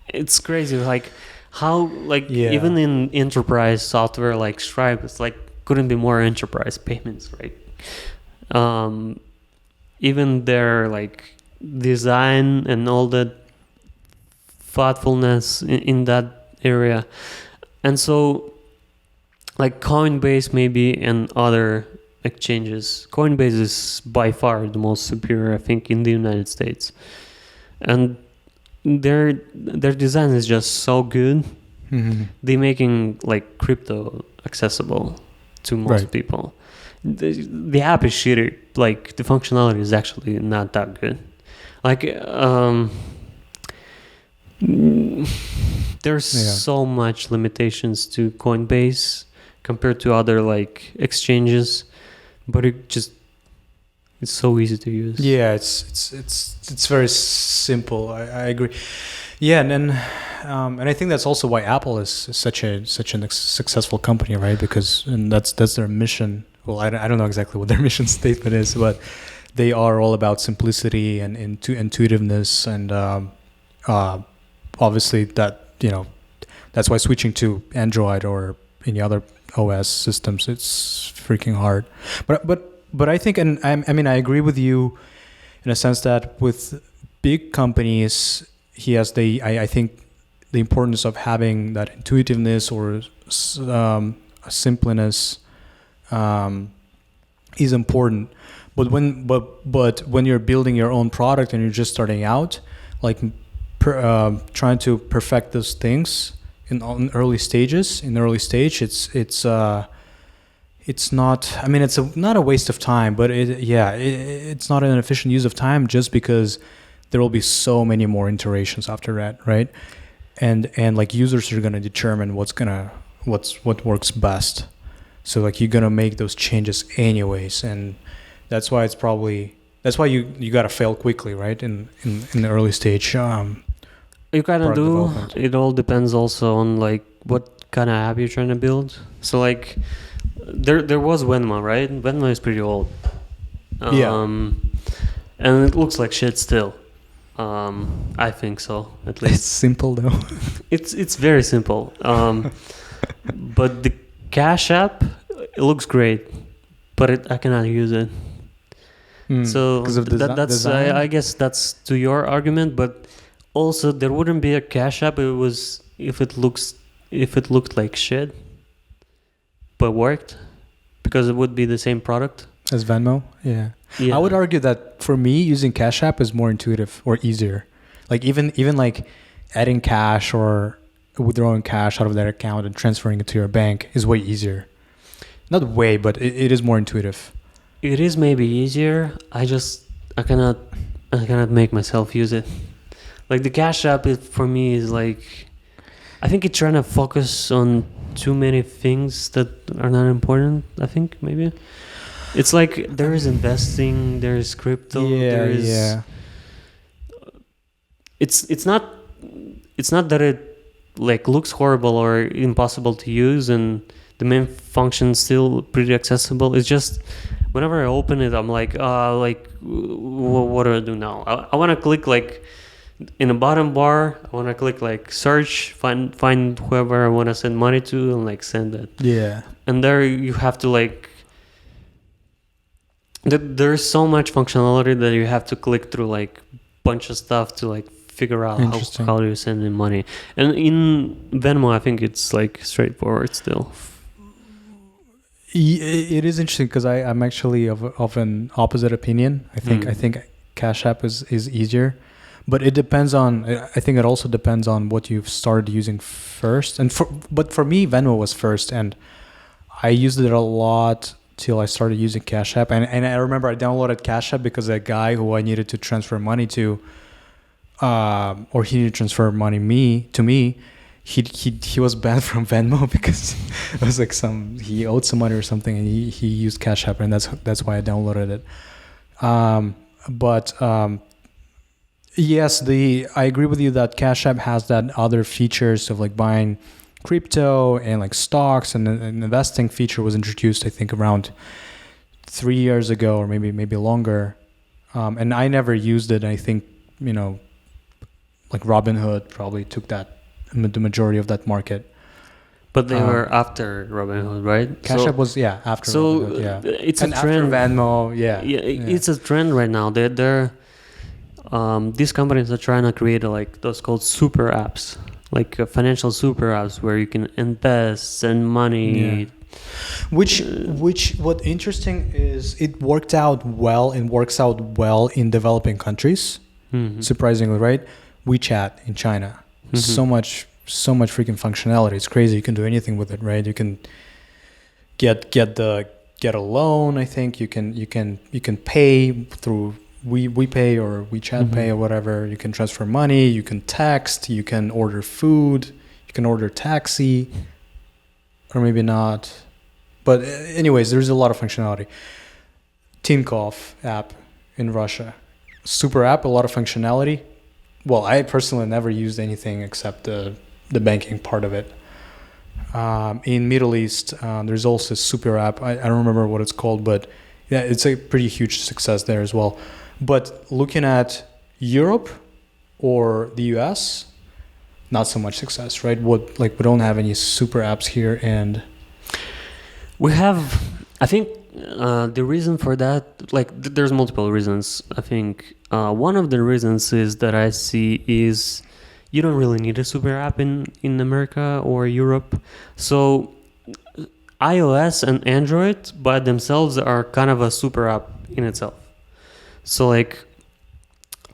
it's crazy. Like how, like even in enterprise software like Stripe, it's like, couldn't be more enterprise payments, right? Even their like design and all that thoughtfulness in that area. And so like Coinbase maybe and other exchanges, Coinbase is by far the most superior, I think, in the United States, and their design is just so good. They're making like crypto accessible to most people. The app is shitty, like the functionality is actually not that good. Like there's so much limitations to Coinbase compared to other like exchanges, but it's so easy to use. Yeah, it's very simple. I agree. Yeah, and then and I think that's also why Apple is such a successful company, right? Because that's their mission. Well, I don't know exactly what their mission statement is, but they are all about simplicity and intuitiveness, and obviously that's why switching to Android or any other OS systems, it's freaking hard. But I think, and I mean, I agree with you in a sense that with big companies, I think the importance of having that intuitiveness or simpleness is important. But when you're building your own product and you're just starting out, like trying to perfect those things in early stage, it's not. I mean, it's not a waste of time, but it's not an efficient use of time, just because there will be so many more iterations after that, right? And like users are gonna determine what works best. So like you're gonna make those changes anyways, and that's why you gotta fail quickly, right? In the early stage. You kind of do. It all depends also on like what kind of app you're trying to build. So like there was Venmo, right? Venmo is pretty old. And it looks like shit still. I think so, at least. It's simple though. It's very simple. But the Cash App, it looks great, but I cannot use it. So because of that's design? I guess that's to your argument, but also there wouldn't be a Cash App if it looked like shit, but worked, because it would be the same product as Venmo. Yeah. I would argue that for me, using Cash App is more intuitive or easier. Like even like adding cash or withdrawing cash out of that account and transferring it to your bank is way easier. Not way, but it is more intuitive. It is maybe easier. I cannot make myself use it. Like the Cash App, for me is like, I think it's trying to focus on too many things that are not important. I think maybe it's like there is investing, there is crypto, there is. It's not that it like looks horrible or impossible to use, and the main function is still pretty accessible. It's just whenever I open it, I'm like, what do I do now? I want to click like in the bottom bar. I want to click like search, find whoever I want to send money to, and like send it. Yeah. And there you have to like. There's so much functionality that you have to click through like bunch of stuff to like figure out how do you send in money. And in Venmo, I think it's like straightforward still. It is interesting because I'm actually of an opposite opinion. I think Cash App is easier, but it depends on. I think it also depends on what you've started using first. But for me, Venmo was first, and I used it a lot till I started using Cash App. And I remember I downloaded Cash App because a guy who I needed to transfer money to, or he needed to transfer money to me. He was banned from Venmo because it was like he owed some money or something, and he used Cash App, and that's why I downloaded it. Yes, I agree with you that Cash App has that other features of like buying crypto and like stocks, and an investing feature was introduced I think around 3 years ago or maybe longer, and I never used it. I think like Robinhood probably took the majority of that market. But they were after Robinhood, right? Cash App was after Robinhood, it's and a trend. After Venmo, It's a trend right now. They're these companies are trying to create like those called super apps, like financial super apps where you can invest, send money. Which what interesting is it works out well in developing countries. Surprisingly, right? WeChat in China. So much freaking functionality. It's crazy. You can do anything with it, right? You can get a loan. I think you can pay through WePay or WeChat Pay or whatever. You can transfer money. You can text. You can order food. You can order taxi, or maybe not. But anyways, there's a lot of functionality. Tinkoff app in Russia, super app, a lot of functionality. Well, I personally never used anything except the banking part of it. In Middle East, there's also a super app. I don't remember what it's called, but Yeah, it's a pretty huge success there as well. But looking at Europe or the US, not so much success, right? We don't have any super apps here, and We have, I think, the reason for that, there's multiple reasons. I think one of the reasons is that I see is you don't really need a super app in America or Europe. So iOS and Android by themselves are kind of a super app in itself. So like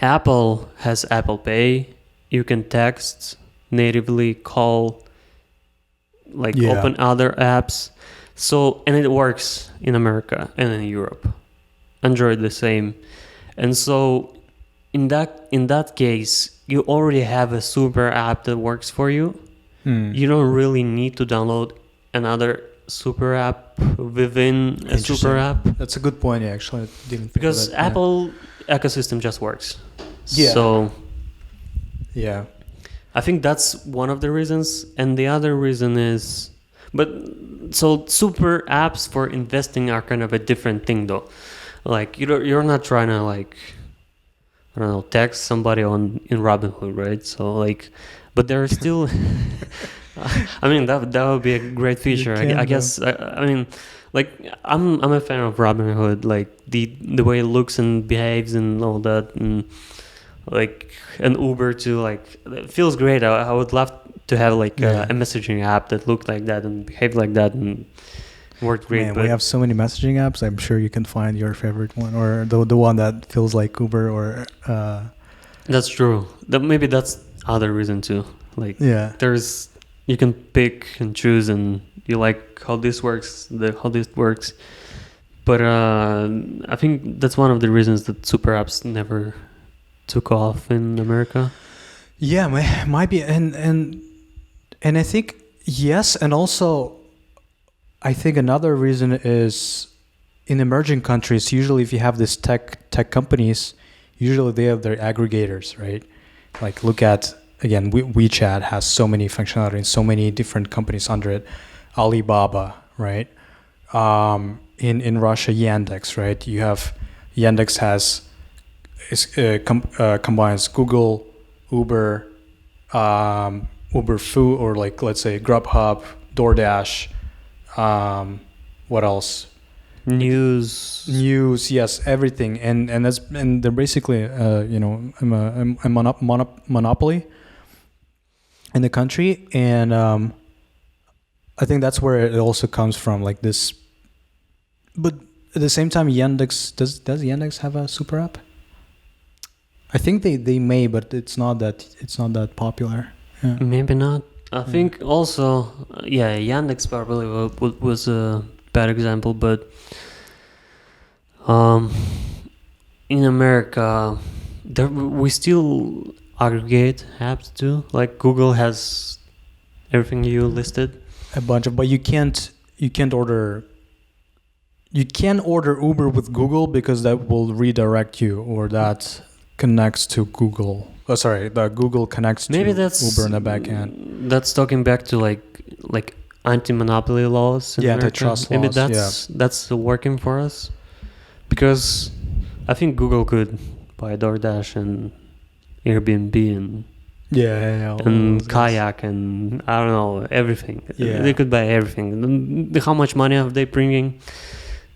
Apple has Apple Pay. You can text natively, call, open other apps. So, and it works in America and in Europe. Android the same. And so in that case, you already have a super app that works for you. You don't really need to download another super app within a super app. That's a good point, actually. I didn't think Because of that. Apple ecosystem just works. Yeah. So Yeah. I think that's one of the reasons. And the other reason is, so super apps for investing are kind of a different thing though. Like you're not trying to I don't know, text somebody in Robinhood, right? So but there are still, I mean, that would be a great feature. I guess, I mean, I'm a fan of Robinhood, the way it looks and behaves and all that, and an Uber too, it feels great. I would love to have a messaging app that looked like that and behaved like that and worked great. Man, we have so many messaging apps. I'm sure you can find your favorite one, or the one that feels like Uber, or That's true. Maybe that's other reason too. Yeah. You can pick and choose, and you like how this works, how this works. But I think that's one of the reasons that super apps never took off in America. Yeah, might be, and I think yes, and also I think another reason is in emerging countries. Usually, if you have this tech companies, usually they have their aggregators, right? Like look at again, WeChat has so many functionality and so many different companies under it. Alibaba, right? In Russia, Yandex, right? You have Yandex combines Google, Uber, Uber Food, or let's say Grubhub, DoorDash. What else? News, yes, everything, and they're basically a monopoly in the country, and I think that's where it also comes from, like this. But at the same time, Yandex does Yandex have a super app? I think they may, but it's not that popular. Yeah. Maybe not. I think also, Yandex probably was a bad example, but in America, we still aggregate apps too. Like Google has everything you listed. A bunch of, but you can't order. You can order Uber with Google because that will redirect you, or that connects to Google. Oh, sorry, the Google connects to Uber in the back end. That's talking back to like anti-monopoly laws. Antitrust laws. Maybe that's working for us, because I think Google could buy DoorDash and Airbnb and and Kayak and I don't know, everything. Yeah. They could buy everything. How much money are they bringing?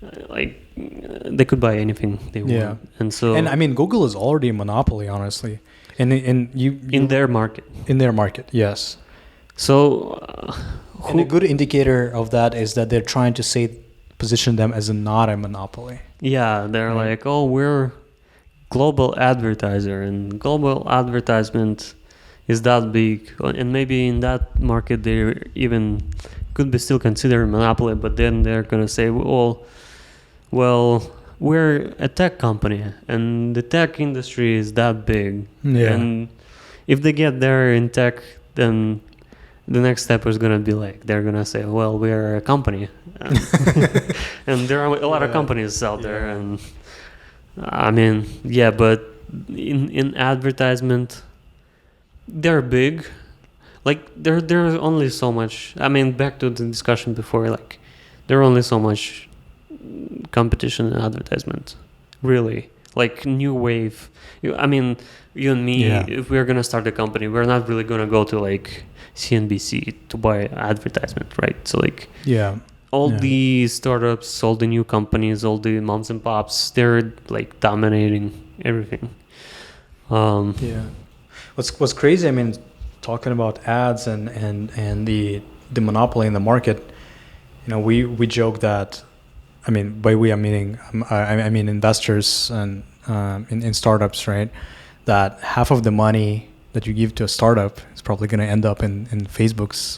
They could buy anything they want. And I mean, Google is already a monopoly, honestly, and you in their market. In their market, yes. So, and a good indicator of that is that they're trying to position them as not a monopoly. Yeah, they're like, oh, we're global advertiser, and global advertisement is that big, and maybe in that market they even could be still considered a monopoly, but then they're gonna say, well, we're a tech company, and the tech industry is that big, and if they get there in tech, then the next step is gonna be they're gonna say, well, we're a company, and there are a lot of companies out there, and I mean, but in advertisement, they're big. There's only so much. I mean, back to the discussion before, there are only so much competition in advertisement. Really, like new wave. You and me, Yeah. if we're gonna start a company, we're not really gonna go to like CNBC to buy advertisement, right? So like Yeah. all Yeah. the startups, all the new companies, all the moms and pops, they're like dominating everything. Yeah. What's crazy? I mean, talking about ads and the monopoly in the market. We joke that. I mean, by we I'm meaning I mean investors and in startups, right? That half of the money that you give to a startup is probably going to end up in Facebook's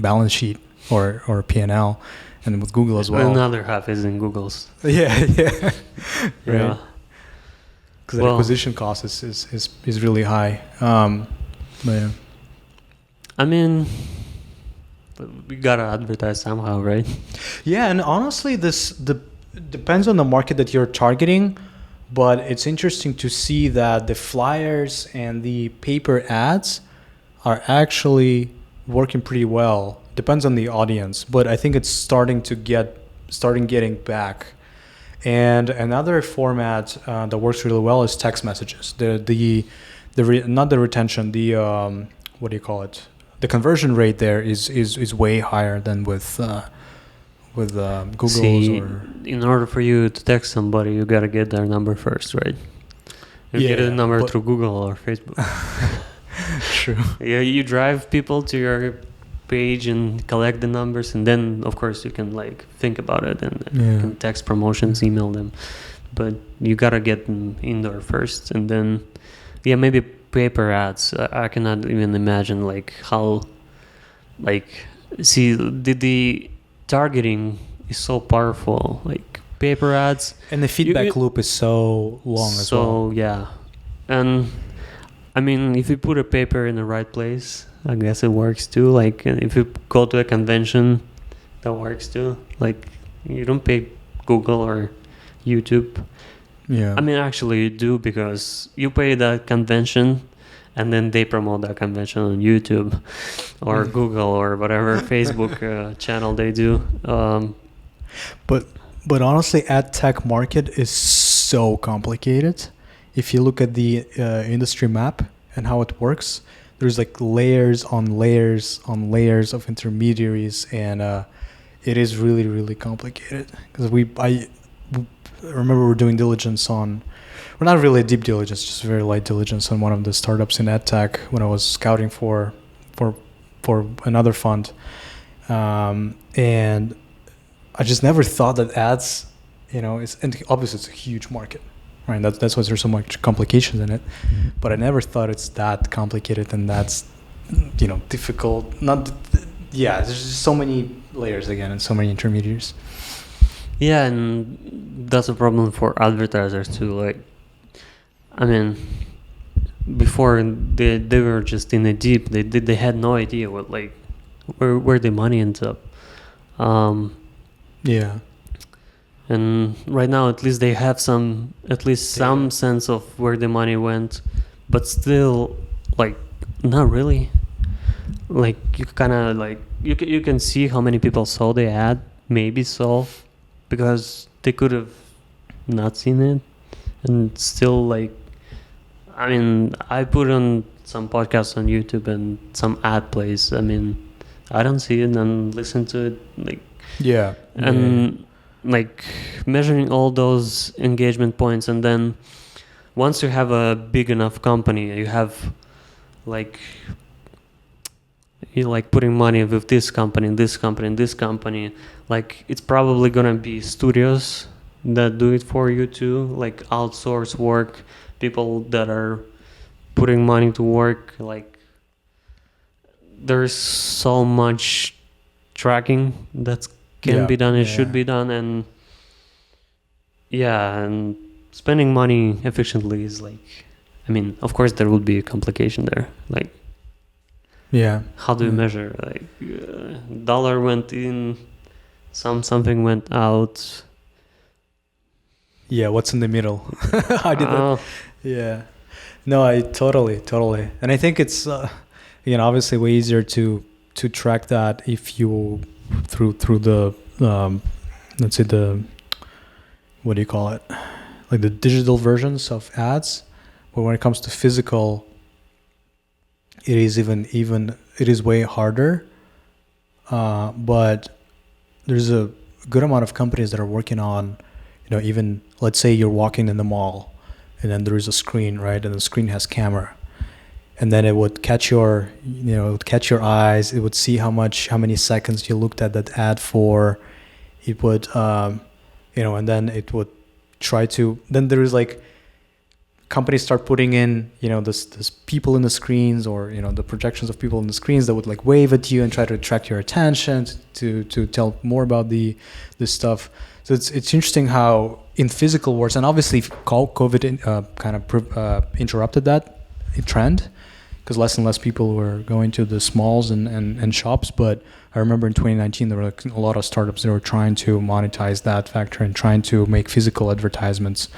balance sheet or P&L, and with Google as well. Another half is in Google's. Yeah, yeah, right. Yeah. Because the acquisition cost is really high. But yeah. I mean, we gotta advertise somehow, right? Yeah, and honestly, depends on the market that you're targeting, but it's interesting to see that the flyers and the paper ads are actually working pretty well. Depends on the audience, but I think it's starting getting back. And another format that works really well is text messages. Not the retention, what do you call it? The conversion rate there is way higher than with Google's. See, in order for you to text somebody, you gotta get their number first, right? You get a number through Google or Facebook. True. Yeah, you drive people to your page and collect the numbers, and then of course you can like think about it and you can text promotions, email them, but you gotta get them in there first, and then maybe paper ads. I cannot even imagine like how the targeting is so powerful, like paper ads, and the feedback loop is so long as well. So yeah, and I mean, if you put a paper in the right place, I guess it works too. Like if you go to a convention, that works too. Like you don't pay Google or YouTube. Yeah. I mean, actually you do, because you pay that convention and then they promote that convention on YouTube or Google or whatever Facebook channel they do. But honestly, ad tech market is so complicated. If you look at the industry map and how it works, there's like layers on layers on layers of intermediaries, and it is really, really complicated. Because I remember we're doing diligence on, well, not really a deep diligence, just very light diligence on one of the startups in ad tech when I was scouting for another fund, and I just never thought that ads, and obviously it's a huge market. Right, that's why there's so much complications in it, but I never thought it's that complicated and that's, difficult. There's just so many layers again and so many intermediaries. Yeah, and that's a problem for advertisers too. Like, I mean, before they were just in the deep. They had no idea where the money ends up. Yeah. And right now, at least they have some sense of where the money went, but still, like, not really. Like, you kind of like you can see how many people saw the ad, maybe saw, because they could have not seen it, and still, like, I mean, I put on some podcasts on YouTube and some ad plays. I mean, I don't see it and listen to it, like, yeah, and. Like measuring all those engagement points, and then once you have a big enough company, you have putting money with this company, this company, this company. Like, it's probably gonna be studios that do it for you too, like outsource work, people that are putting money to work. Like, there's so much tracking that's can be done, it should be done, and and spending money efficiently is like, I mean, of course there would be a complication there, like, how do you measure, like, dollar went in, something went out, what's in the middle? How did that? No, I totally, and I think it's obviously way easier to track that if you through the let's say the what do you call it? Like the digital versions of ads. But when it comes to physical, it is even it is way harder. But there's a good amount of companies that are working on, even let's say you're walking in the mall, and then there is a screen, right? And the screen has camera, and then it would catch your, it would catch your eyes. It would see how many seconds you looked at that ad for. It would, and then it would try to. Then there is like, companies start putting in, this people in the screens, or the projections of people in the screens that would like wave at you and try to attract your attention to tell more about this stuff. So it's interesting how in physical worlds, and obviously COVID kind of interrupted that trend, because less and less people were going to the malls and shops. But I remember in 2019 there were like a lot of startups that were trying to monetize that factor and trying to make physical advertisements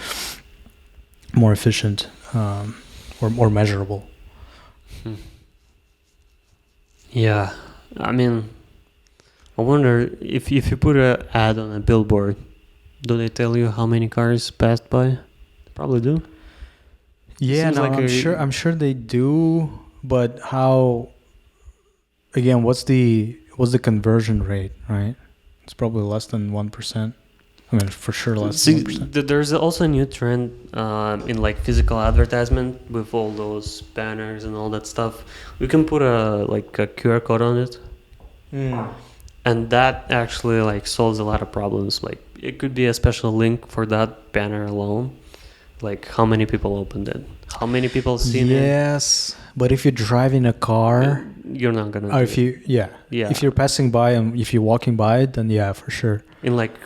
more efficient, or more measurable. Yeah, I mean, I wonder if you put an ad on a billboard, do they tell you how many cars passed by? They probably do. Yeah, no, like I'm sure they do, but how? Again, what's the conversion rate, right? It's probably less than 1%. I mean, for sure less than 1%. There's also a new trend in like physical advertisement with all those banners and all that stuff. We can put a QR code on it, and that actually like solves a lot of problems. Like it could be a special link for that banner alone. Like how many people opened it, how many people seen it. Yes, but if you're driving a car, you're not gonna. Or if you're passing by and if you're walking by it, then yeah, for sure. In like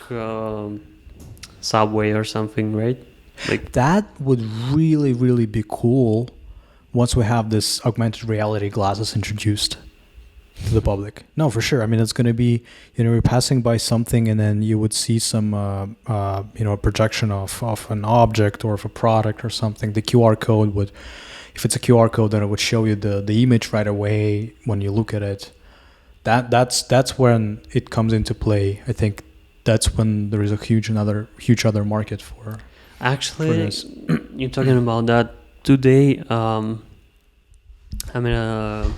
subway or something, right? Like that would really, really be cool once we have this augmented reality glasses introduced to the public. No, for sure. I mean, it's going to be, you're passing by something and then you would see some, a projection of an object or of a product or something. The QR code would, if it's a QR code, then it would show you the image right away when you look at it. That's when it comes into play. I think that's when there is a huge other market for. Actually, for this. You're talking about that today. I mean, a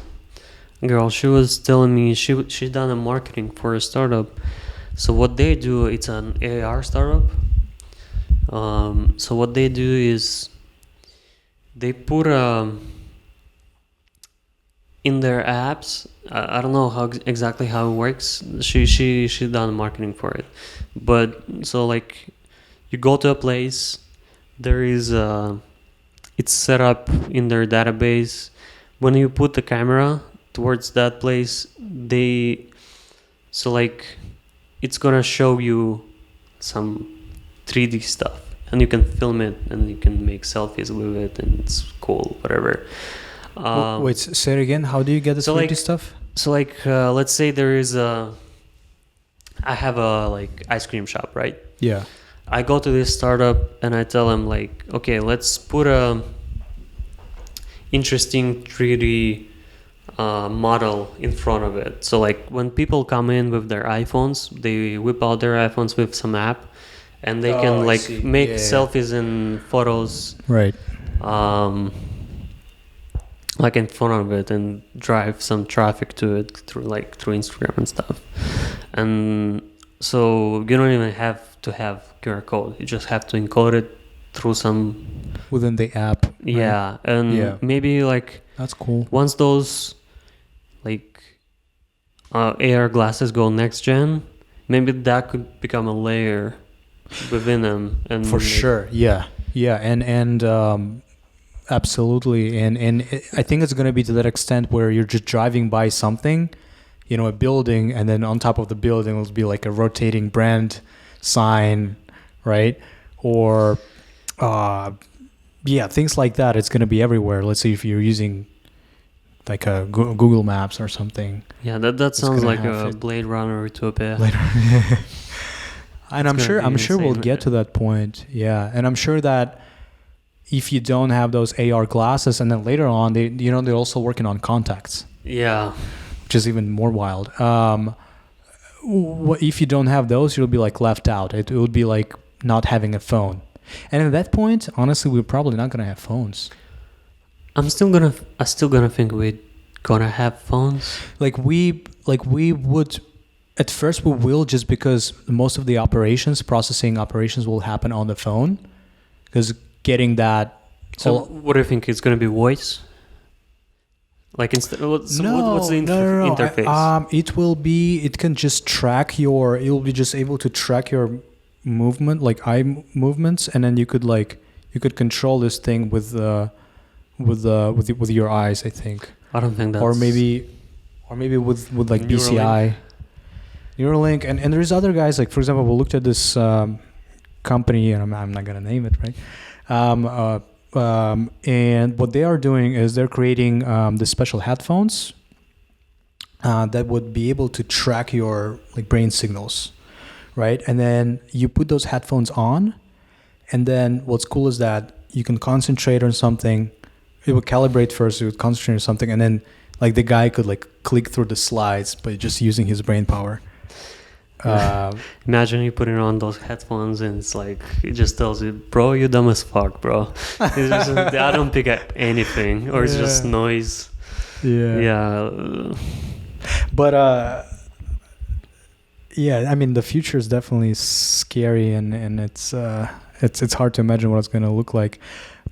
girl, she was telling me she's done a marketing for a startup. So what they do, it's an AR startup. So what they do is they put in their apps. I don't know exactly how it works. She done marketing for it, but so like you go to a place, there is it's set up in their database. When you put the camera towards that place, it's gonna show you some 3D stuff, and you can film it and you can make selfies with it, and it's cool, whatever. Wait, say it again. How do you get this 3D stuff? So let's say there is I have a like ice cream shop, right? Yeah. I go to this startup and I tell them like, okay, let's put a interesting 3D model in front of it. So like when people come in with their iPhones, they whip out their iPhones with some app, and they can make selfies and photos. Right. Like in front of it and drive some traffic to it through Instagram and stuff. And so you don't even have to have QR code. You just have to encode it through some within the app. Right? Yeah, and maybe like that's cool. Once those like AR glasses go next gen, maybe that could become a layer within them. And for sure, yeah, and absolutely, and I think it's going to be to that extent where you're just driving by something, a building, and then on top of the building will be like a rotating brand sign, right? Or things like that. It's going to be everywhere. Let's say if you're using like a Google Maps or something. Yeah, that sounds like a Blade Runner utopia. And I'm sure we'll get to that point. Yeah, and I'm sure that if you don't have those AR glasses, and then later on, they're also working on contacts. Yeah, which is even more wild. If you don't have those, you'll be like left out. It would be like not having a phone. And at that point, honestly, we're probably not gonna have phones. I still gonna think we're gonna have phones. Like we would. At first, we will, just because most of the processing operations will happen on the phone. Because getting that. So what do you think? It's gonna be voice? Like what's the interface? It can just track your. It will be just able to track your movement, like eye movements, and then you could control this thing with your eyes, I think. I don't think that's... Or maybe with like BCI. Neuralink, and there's other guys, like, for example, we looked at this company, and I'm not gonna name it, right? And what they are doing is they're creating the special headphones that would be able to track your like brain signals, right? And then you put those headphones on, and then what's cool is that you can concentrate on something. It would calibrate first, it would concentrate on something, and then like the guy could like click through the slides by just using his brain power. Imagine you putting on those headphones and it's like it just tells you, bro, you dumb as fuck, bro. It's just, I don't pick up anything, or it's just noise. Yeah. But I mean, the future is definitely scary, and it's hard to imagine what it's going to look like.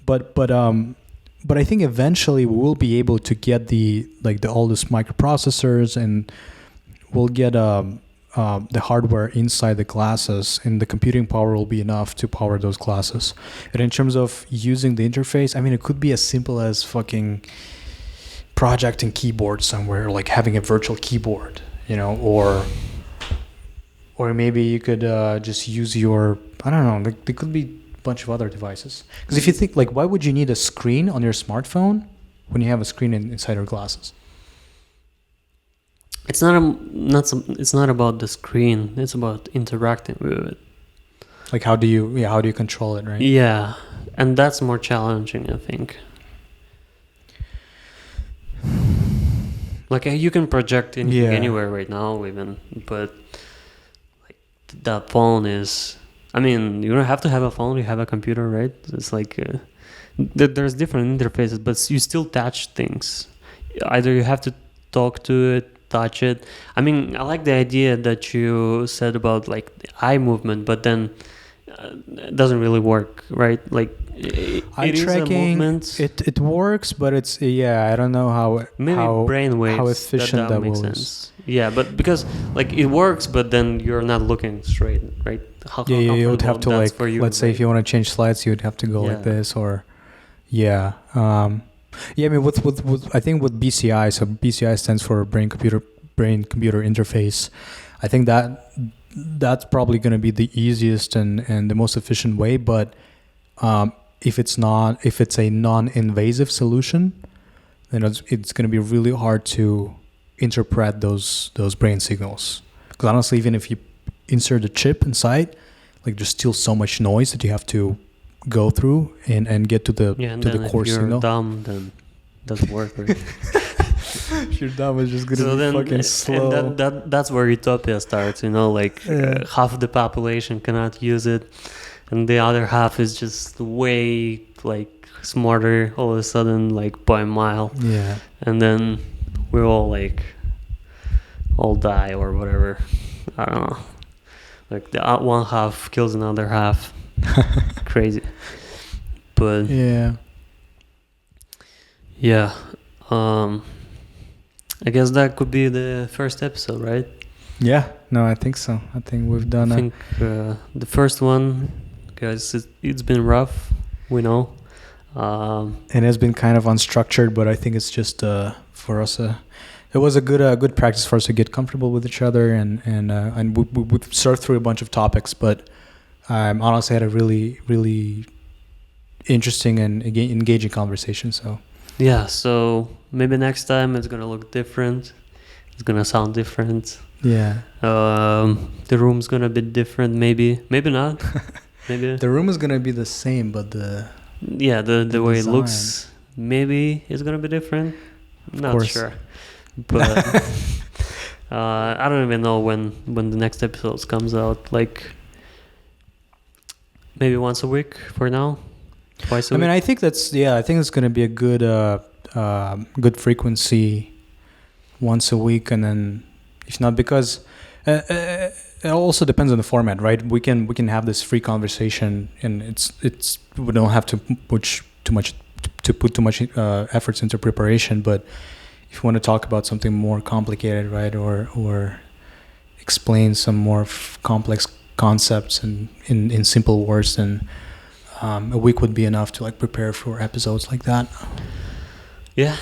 But I think eventually we will be able to get the oldest microprocessors, and we'll get the hardware inside the glasses, and the computing power will be enough to power those glasses. And in terms of using the interface, I mean, it could be as simple as fucking projecting keyboard somewhere, like having a virtual keyboard, or maybe you could just use your, I don't know, there could be a bunch of other devices. Because if you think, like, why would you need a screen on your smartphone when you have a screen inside your glasses? It's not about the screen. It's about interacting with it. Like how do you control it, right? Yeah, and that's more challenging, I think. Like you can project anywhere right now, even, but like the phone is. I mean, you don't have to have a phone. You have a computer, right? It's like there's different interfaces, but you still touch things. Either you have to talk to it, touch it. I mean, I like the idea that you said about like the eye movement, but then it doesn't really work, right? Like eye tracking, it works, but it's I don't know how brainwaves, how efficient that makes was. Sense. Yeah, but because like it works, but then you're not looking straight, right? You would have to like, you, let's say if you want to change slides, you would have to go like this, or I mean, with I think with BCI, so BCI stands for brain computer interface. I think that's probably going to be the easiest and the most efficient way. But if it's a non-invasive solution, then it's going to be really hard to interpret those brain signals. Because honestly, even if you insert a chip inside, like there's still so much noise that you have to go through and get to the core signal. If you're dumb, then it doesn't work, right? If you're dumb, it's just gonna be fucking slow. And that's where utopia starts, like half of the population cannot use it, and the other half is just way like smarter all of a sudden, like by a mile. Yeah. And then we all die or whatever. I don't know. Like the one half kills another half. Crazy. But I guess that could be the first episode, right? Yeah, no, I think so. I think we've done. I think the first one, guys, it's been rough. We know, and it's been kind of unstructured. But I think it's just for us. It was a good practice for us to get comfortable with each other, and we surfed through a bunch of topics. But honestly had a really, really interesting and engaging conversation. So yeah, so maybe next time it's gonna look different. It's gonna sound different. Yeah. The room's gonna be different. Maybe not. Maybe the room is gonna be the same, but the way it looks, maybe it's gonna be different. Not sure, but I don't even know when the next episode comes out. Like maybe once a week for now, twice a I week. mean, I think I think it's going to be a good frequency once a week, and then if not, because it also depends on the format, right? We can have this free conversation, and it's we don't have to put too much efforts into preparation. But if you want to talk about something more complicated, right, or explain some more complex concepts in simple words, then a week would be enough to like prepare for episodes like that. Yeah,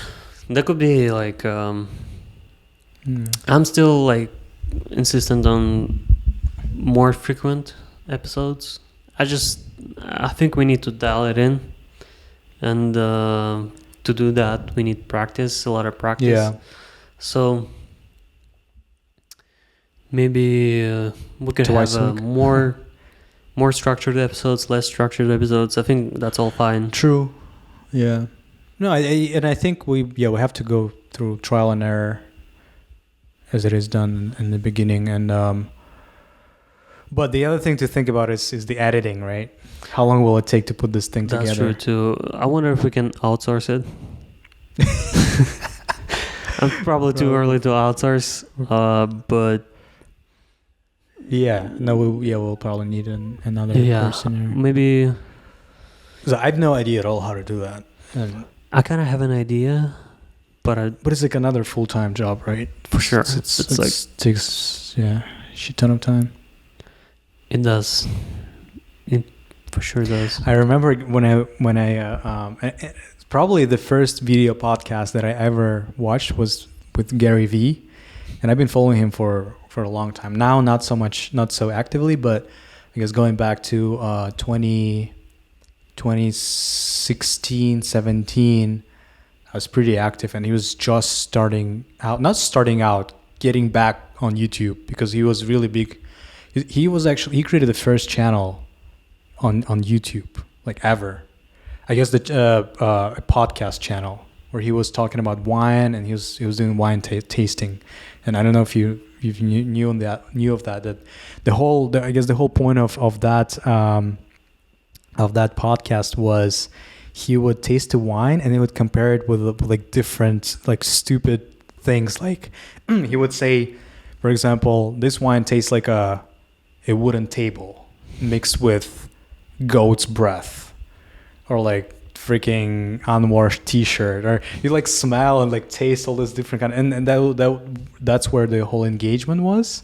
that could be like. I'm still like insistent on more frequent episodes. I think we need to dial it in, and to do that we need practice, a lot of practice. Yeah. So maybe we could Twice a have week. more structured episodes, less structured episodes. I think that's all fine. True. Yeah. No, I think we have to go through trial and error, as it is done in the beginning, and but the other thing to think about is the editing, right? How long will it take to put this thing together? That's true too. I wonder if we can outsource it. I'm probably too early to outsource, but yeah, no, we'll probably need another person here. Maybe. So I have no idea at all how to do that, and I kind of have an idea, but it's like another full-time job, right? For sure, It's like takes a shit ton of time. It does. It for sure does. I remember when I probably the first video podcast that I ever watched was with Gary Vee, and I've been following him for a long time now. Not so actively, but I guess going back to 2016, 17, I was pretty active, and he was just getting back on YouTube, because he was really big. He created the first channel on YouTube, like ever. I guess the a podcast channel where he was talking about wine, and he was doing wine tasting. And I don't know if you knew of that the whole point of that podcast was he would taste the wine and he would compare it with like different like stupid things. Like he would say, for example, this wine tastes like a wooden table mixed with goat's breath, or like freaking unwashed t-shirt, or you like smell and like taste all this different kind of, and that's where the whole engagement was.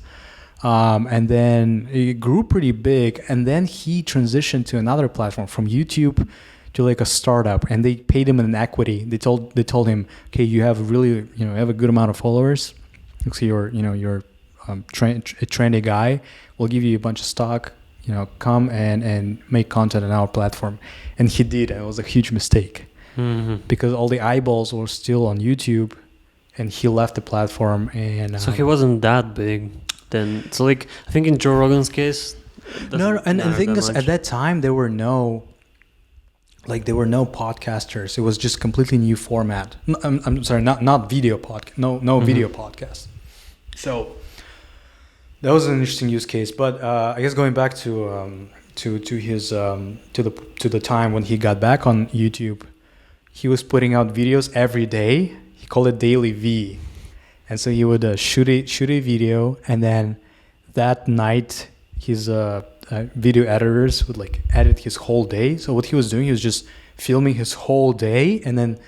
And then it grew pretty big, and then he transitioned to another platform, from YouTube to like a startup, and they paid him an equity. They told him, okay, you have have a good amount of followers, so you're a trendy guy, we'll give you a bunch of stock, come and make content on our platform. And he did, and it was a huge mistake, because all the eyeballs were still on YouTube, and he left the platform. And so he wasn't that big then. So like, I think in Joe Rogan's case, no, and the thing is, at that time there were no podcasters. It was just completely new format. I'm sorry, not video podcast. No video podcast. So that was an interesting use case. But I guess going back to the time when he got back on YouTube, he was putting out videos every day. He called it Daily V, and so he would shoot a video, and then that night his video editors would like edit his whole day. So what he was doing, he was just filming his whole day, and then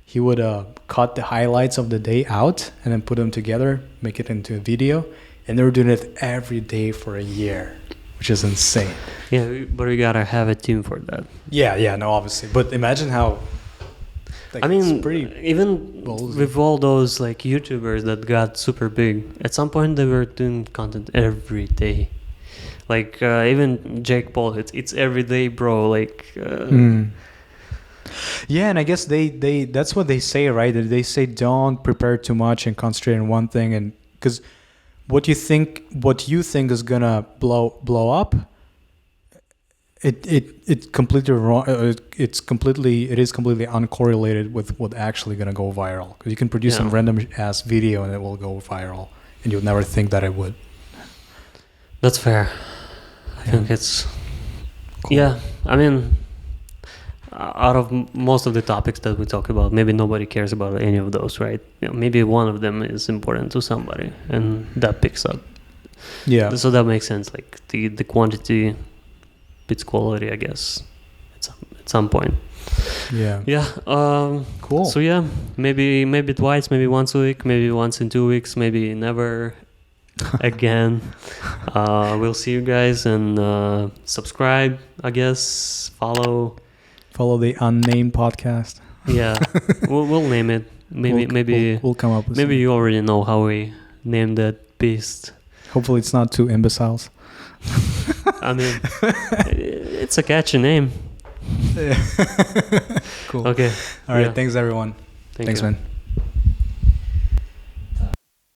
he would cut the highlights of the day out and then put them together, make it into a video. And they were doing it every day for a year, which is insane. Yeah, but we gotta have a team for that. Yeah, no, obviously. But imagine how. Like, I mean, it's pretty even ballsy. with all those like YouTubers that got super big, at some point they were doing content every day. Like even Jake Paul, it's every day, bro. Like. Yeah, and I guess they that's what they say, right? They say don't prepare too much and concentrate on one thing, and because what you think is gonna blow up, it's completely wrong. It is completely uncorrelated with what actually gonna go viral. Because you can produce some random ass video and it will go viral, and you'll never think that it would. That's fair. I think it's Cool. Yeah, I mean, out of most of the topics that we talk about, maybe nobody cares about any of those, right? Maybe one of them is important to somebody, and that picks up. Yeah. So that makes sense. Like the quantity beats quality, I guess, at some point. Yeah. Yeah. Cool. So yeah, maybe twice, maybe once a week, maybe once in 2 weeks, maybe never again. We'll see you guys, and subscribe, I guess. Follow the unnamed podcast. Yeah, we'll name it. Maybe we'll come up with maybe something. you already know how we named that beast. Hopefully it's not too imbeciles. I mean, it's a catchy name. Cool. Okay. All right. Yeah. Thanks everyone. Thanks, Thanks, man.